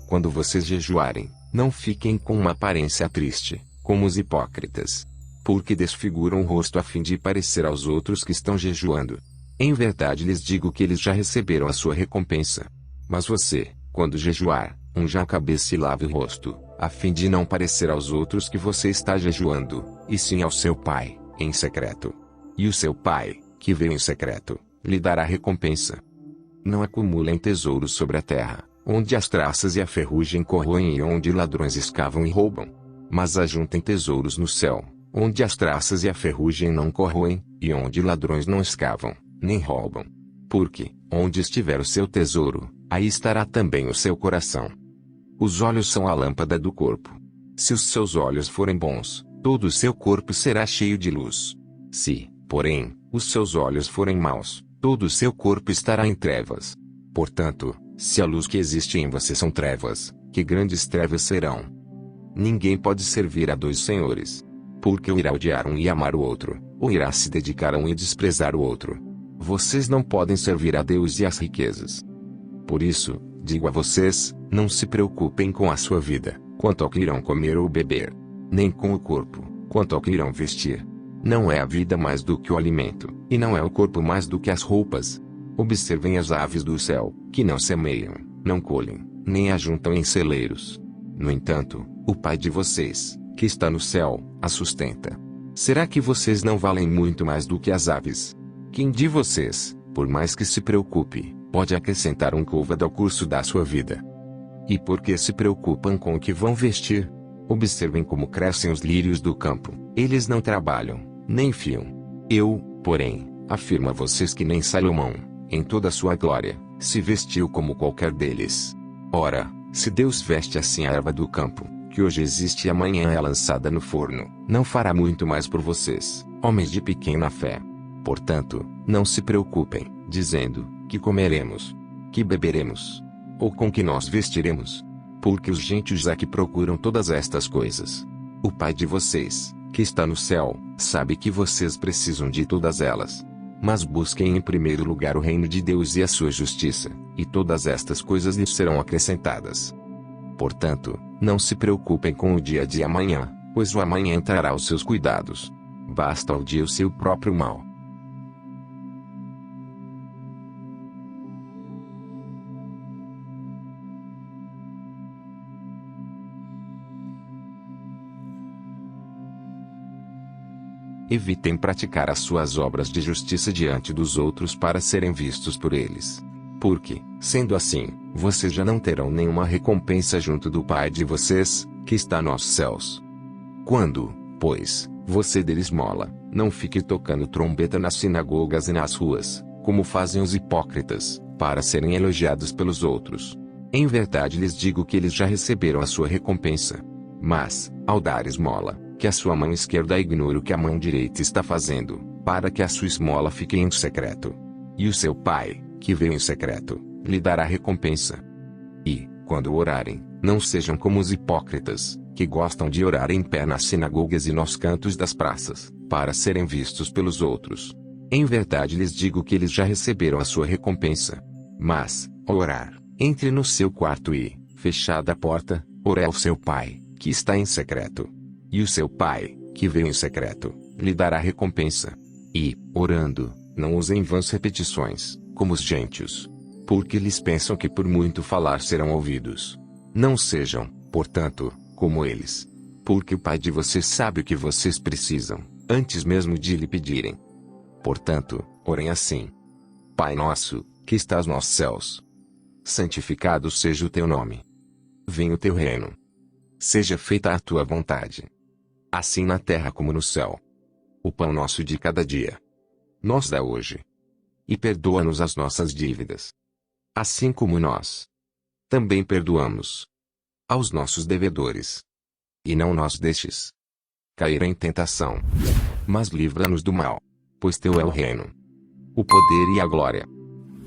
S2: Quando vocês jejuarem, não fiquem com uma aparência triste, como os hipócritas, porque desfiguram o rosto a fim de parecer aos outros que estão jejuando. Em verdade lhes digo que eles já receberam a sua recompensa. Mas você, quando jejuar, unja a cabeça e lave o rosto, a fim de não parecer aos outros que você está jejuando, e sim ao seu Pai, em secreto. E o seu Pai, que vê em secreto, lhe dará recompensa. Não acumulem tesouros sobre a terra, onde as traças e a ferrugem corroem e onde ladrões escavam e roubam. Mas ajuntem tesouros no céu, onde as traças e a ferrugem não corroem, e onde ladrões não escavam, nem roubam. Porque, onde estiver o seu tesouro, aí estará também o seu coração. Os olhos são a lâmpada do corpo. Se os seus olhos forem bons, todo o seu corpo será cheio de luz. Se, porém, os seus olhos forem maus, todo o seu corpo estará em trevas. Portanto, se a luz que existe em você são trevas, que grandes trevas serão. Ninguém pode servir a dois senhores. Porque ou irá odiar um e amar o outro, ou irá se dedicar a um e desprezar o outro. Vocês não podem servir a Deus e às riquezas. Por isso, digo a vocês, não se preocupem com a sua vida, quanto ao que irão comer ou beber, nem com o corpo, quanto ao que irão vestir. Não é a vida mais do que o alimento, e não é o corpo mais do que as roupas. Observem as aves do céu, que não semeiam, não colhem, nem ajuntam em celeiros. No entanto, o Pai de vocês, que está no céu, a sustenta. Será que vocês não valem muito mais do que as aves? Quem de vocês, por mais que se preocupe, pode acrescentar um côvado ao curso da sua vida? E por que se preocupam com o que vão vestir? Observem como crescem os lírios do campo, eles não trabalham, nem fiam. Eu, porém, afirmo a vocês que nem Salomão, em toda a sua glória, se vestiu como qualquer deles. Ora, se Deus veste assim a erva do campo, que hoje existe e amanhã é lançada no forno, não fará muito mais por vocês, homens de pequena fé. Portanto, não se preocupem, dizendo: que comeremos, que beberemos, ou com que nós vestiremos. Porque os gentios é que procuram todas estas coisas. O Pai de vocês, que está no céu, sabe que vocês precisam de todas elas. Mas busquem em primeiro lugar o reino de Deus e a sua justiça, e todas estas coisas lhes serão acrescentadas. Portanto, não se preocupem com o dia de amanhã, pois o amanhã trará os seus cuidados. Basta ao dia o seu próprio mal. Evitem praticar as suas obras de justiça diante dos outros para serem vistos por eles. Porque, sendo assim, vocês já não terão nenhuma recompensa junto do Pai de vocês, que está nos céus. Quando, pois, você der esmola, não fique tocando trombeta nas sinagogas e nas ruas, como fazem os hipócritas, para serem elogiados pelos outros. Em verdade lhes digo que eles já receberam a sua recompensa. Mas, ao dar esmola, que a sua mão esquerda ignore o que a mão direita está fazendo, para que a sua esmola fique em secreto. E o seu Pai, que vê em secreto, lhe dará recompensa. E, quando orarem, não sejam como os hipócritas, que gostam de orar em pé nas sinagogas e nos cantos das praças, para serem vistos pelos outros. Em verdade lhes digo que eles já receberam a sua recompensa. Mas, ao orar, entre no seu quarto e, fechada a porta, ore ao seu Pai, que está em secreto. E o seu Pai, que vê em secreto, lhe dará recompensa. E, orando, não usem vãs repetições, como os gentios. Porque eles pensam que por muito falar serão ouvidos. Não sejam, portanto, como eles. Porque o Pai de vocês sabe o que vocês precisam, antes mesmo de lhe pedirem. Portanto, orem assim: Pai nosso, que estás nos céus. Santificado seja o teu nome. Venha o teu reino. Seja feita a tua vontade. Assim na terra como no céu. O pão nosso de cada dia nos dá hoje. E perdoa-nos as nossas dívidas, assim como nós também perdoamos aos nossos devedores. E não nos deixes cair em tentação, mas livra-nos do mal, pois teu é o reino, o poder e a glória,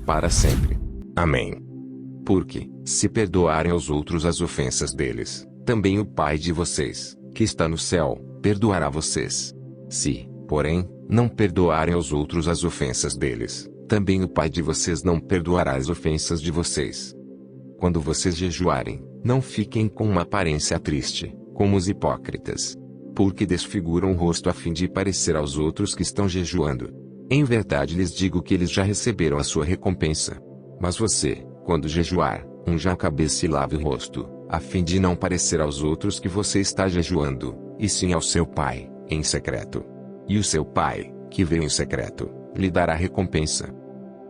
S2: para sempre. Amém. Porque, se perdoarem aos outros as ofensas deles, também o Pai de vocês, que está no céu, perdoará vocês. Se, porém, não perdoarem aos outros as ofensas deles, também o Pai de vocês não perdoará as ofensas de vocês. Quando vocês jejuarem, não fiquem com uma aparência triste, como os hipócritas, porque desfiguram o rosto a fim de parecer aos outros que estão jejuando. Em verdade lhes digo que eles já receberam a sua recompensa. Mas você, quando jejuar, unja a cabeça e lave o rosto, a fim de não parecer aos outros que você está jejuando, e sim ao seu Pai, em secreto. E o seu Pai, que vê em secreto, lhe dará recompensa.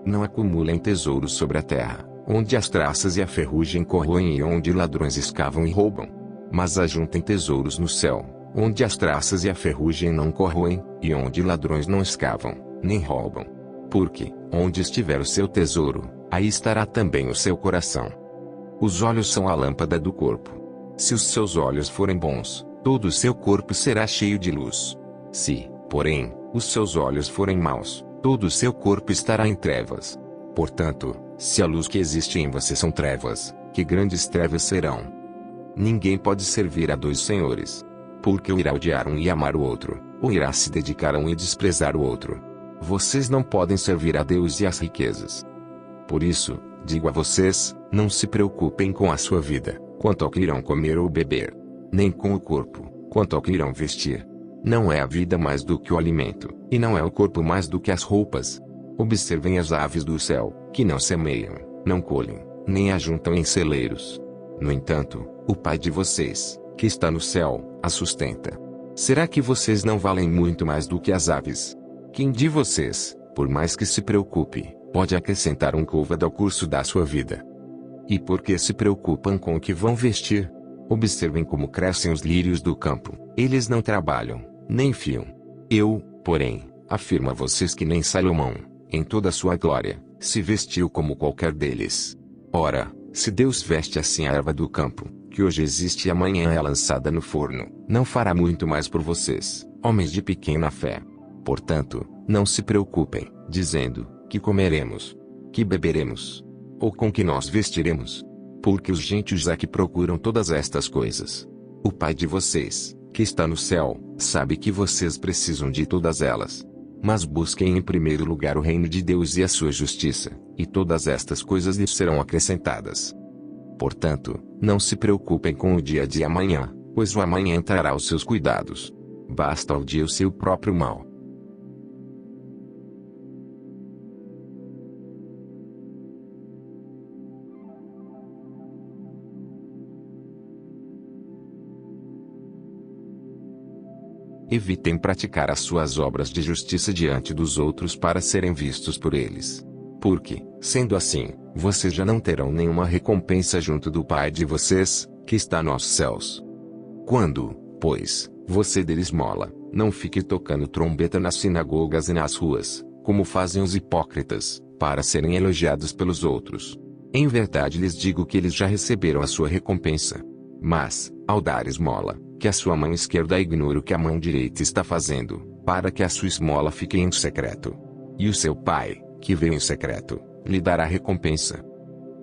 S2: Não acumulem tesouros sobre a terra, onde as traças e a ferrugem corroem e onde ladrões escavam e roubam. Mas ajuntem tesouros no céu, onde as traças e a ferrugem não corroem, e onde ladrões não escavam, nem roubam. Porque, onde estiver o seu tesouro, aí estará também o seu coração. Os olhos são a lâmpada do corpo. Se os seus olhos forem bons, todo o seu corpo será cheio de luz. Se, porém, os seus olhos forem maus, todo o seu corpo estará em trevas. Portanto, se a luz que existe em você são trevas, que grandes trevas serão. Ninguém pode servir a dois senhores. Porque ou irá odiar um e amar o outro, ou irá se dedicar a um e desprezar o outro. Vocês não podem servir a Deus e às riquezas. Por isso, digo a vocês, não se preocupem com a sua vida, quanto ao que irão comer ou beber, nem com o corpo, quanto ao que irão vestir. Não é a vida mais do que o alimento, e não é o corpo mais do que as roupas. Observem as aves do céu, que não semeiam, não colhem, nem ajuntam em celeiros. No entanto, o Pai de vocês, que está no céu, a sustenta. Será que vocês não valem muito mais do que as aves? Quem de vocês, por mais que se preocupe, pode acrescentar um côvado ao curso da sua vida? E por que se preocupam com o que vão vestir? Observem como crescem os lírios do campo, eles não trabalham, nem fiam. Eu, porém, afirmo a vocês que nem Salomão, em toda a sua glória, se vestiu como qualquer deles. Ora, se Deus veste assim a erva do campo, que hoje existe e amanhã é lançada no forno, não fará muito mais por vocês, homens de pequena fé. Portanto, não se preocupem, dizendo: que comeremos? Que beberemos? Ou com que nós vestiremos? Porque os gentios é que procuram todas estas coisas. O Pai de vocês, que está no céu, sabe que vocês precisam de todas elas. Mas busquem em primeiro lugar o reino de Deus e a sua justiça, e todas estas coisas lhes serão acrescentadas. Portanto, não se preocupem com o dia de amanhã, pois o amanhã trará os seus cuidados. Basta ao dia o seu próprio mal. Evitem praticar as suas obras de justiça diante dos outros para serem vistos por eles. Porque, sendo assim, vocês já não terão nenhuma recompensa junto do Pai de vocês, que está nos céus. Quando, pois, você der esmola, não fique tocando trombeta nas sinagogas e nas ruas, como fazem os hipócritas, para serem elogiados pelos outros. Em verdade lhes digo que eles já receberam a sua recompensa. Mas, ao dar esmola, que a sua mão esquerda ignore o que a mão direita está fazendo, para que a sua esmola fique em secreto. E o seu Pai, que vê em secreto, lhe dará recompensa.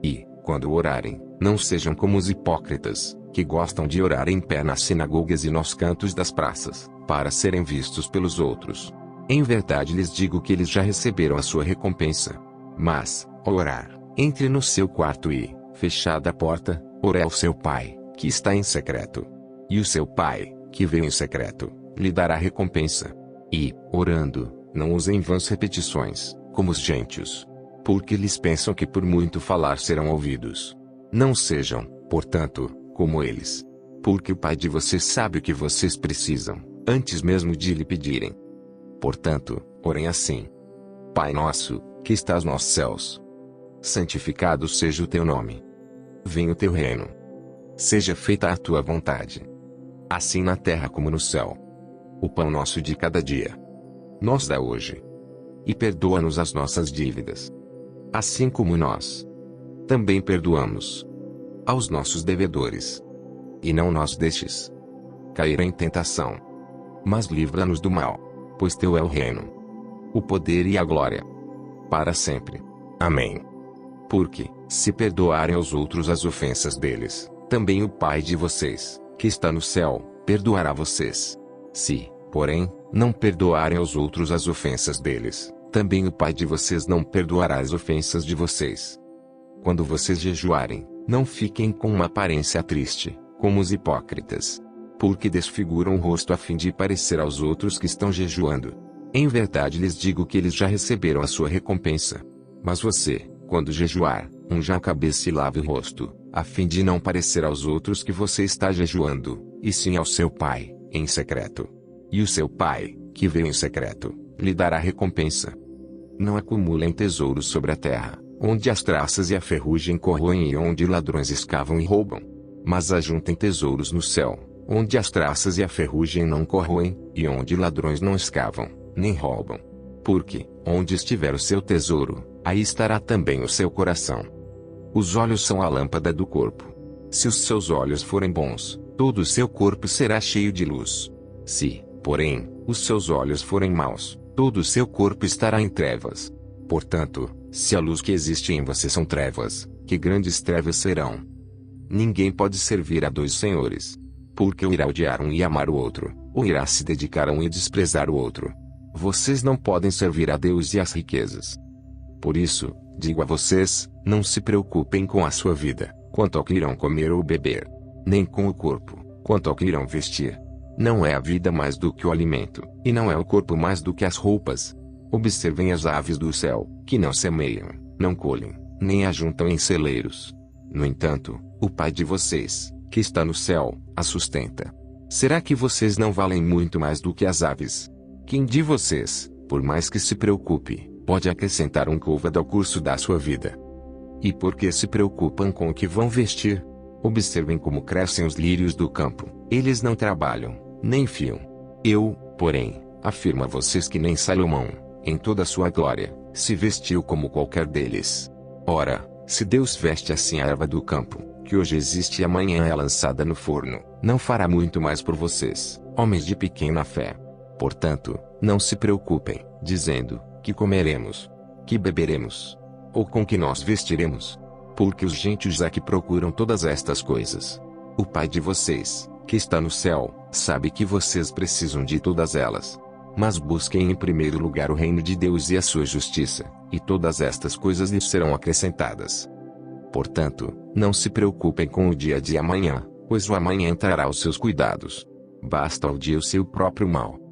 S2: E, quando orarem, não sejam como os hipócritas, que gostam de orar em pé nas sinagogas e nos cantos das praças, para serem vistos pelos outros. Em verdade lhes digo que eles já receberam a sua recompensa. Mas, ao orar, entre no seu quarto e, fechada a porta, ore ao seu Pai, que está em secreto. E o seu Pai, que vê em secreto, lhe dará recompensa. E, orando, não usem vãs repetições, como os gentios. Porque eles pensam que por muito falar serão ouvidos. Não sejam, portanto, como eles. Porque o Pai de vocês sabe o que vocês precisam, antes mesmo de lhe pedirem. Portanto, orem assim: Pai nosso, que estás nos céus. Santificado seja o teu nome. Venha o teu reino. Seja feita a tua vontade. Assim na terra como no céu. O pão nosso de cada dia nos dá hoje. E perdoa-nos as nossas dívidas, assim como nós também perdoamos aos nossos devedores. E não nos deixes cair em tentação, mas livra-nos do mal, pois teu é o reino, o poder e a glória, para sempre. Amém. Porque, se perdoarem aos outros as ofensas deles, também o Pai de vocês, que está no céu, perdoará vocês. Se, porém, não perdoarem aos outros as ofensas deles, também o Pai de vocês não perdoará as ofensas de vocês. Quando vocês jejuarem, não fiquem com uma aparência triste, como os hipócritas, porque desfiguram o rosto a fim de parecer aos outros que estão jejuando. Em verdade lhes digo que eles já receberam a sua recompensa. Mas você, quando jejuar, unja a cabeça e lave o rosto, a fim de não parecer aos outros que você está jejuando, e sim ao seu Pai, em secreto. E o seu Pai, que vê em secreto, lhe dará recompensa. Não acumulem tesouros sobre a terra, onde as traças e a ferrugem corroem e onde ladrões escavam e roubam. Mas ajuntem tesouros no céu, onde as traças e a ferrugem não corroem, e onde ladrões não escavam, nem roubam. Porque, onde estiver o seu tesouro, aí estará também o seu coração. Os olhos são a lâmpada do corpo. Se os seus olhos forem bons, todo o seu corpo será cheio de luz. Se, porém, os seus olhos forem maus, todo o seu corpo estará em trevas. Portanto, se a luz que existe em você são trevas, que grandes trevas serão. Ninguém pode servir a dois senhores. Porque ou irá odiar um e amar o outro, ou irá se dedicar a um e desprezar o outro. Vocês não podem servir a Deus e às riquezas. Por isso, digo a vocês, não se preocupem com a sua vida, quanto ao que irão comer ou beber. Nem com o corpo, quanto ao que irão vestir. Não é a vida mais do que o alimento, e não é o corpo mais do que as roupas. Observem as aves do céu, que não semeiam, não colhem, nem ajuntam em celeiros. No entanto, o Pai de vocês, que está no céu, a sustenta. Será que vocês não valem muito mais do que as aves? Quem de vocês, por mais que se preocupe, pode acrescentar um côvado ao curso da sua vida? E por que se preocupam com o que vão vestir? Observem como crescem os lírios do campo, eles não trabalham, nem fiam. Eu, porém, afirmo a vocês que nem Salomão, em toda a sua glória, se vestiu como qualquer deles. Ora, se Deus veste assim a erva do campo, que hoje existe e amanhã é lançada no forno, não fará muito mais por vocês, homens de pequena fé. Portanto, não se preocupem, dizendo: que comeremos? Que beberemos? Ou com que nós vestiremos? Porque os gentios é que procuram todas estas coisas. O Pai de vocês, que está no céu, sabe que vocês precisam de todas elas. Mas busquem em primeiro lugar o reino de Deus e a sua justiça, e todas estas coisas lhes serão acrescentadas. Portanto, não se preocupem com o dia de amanhã, pois o amanhã trará os seus cuidados. Basta ao dia o seu próprio mal.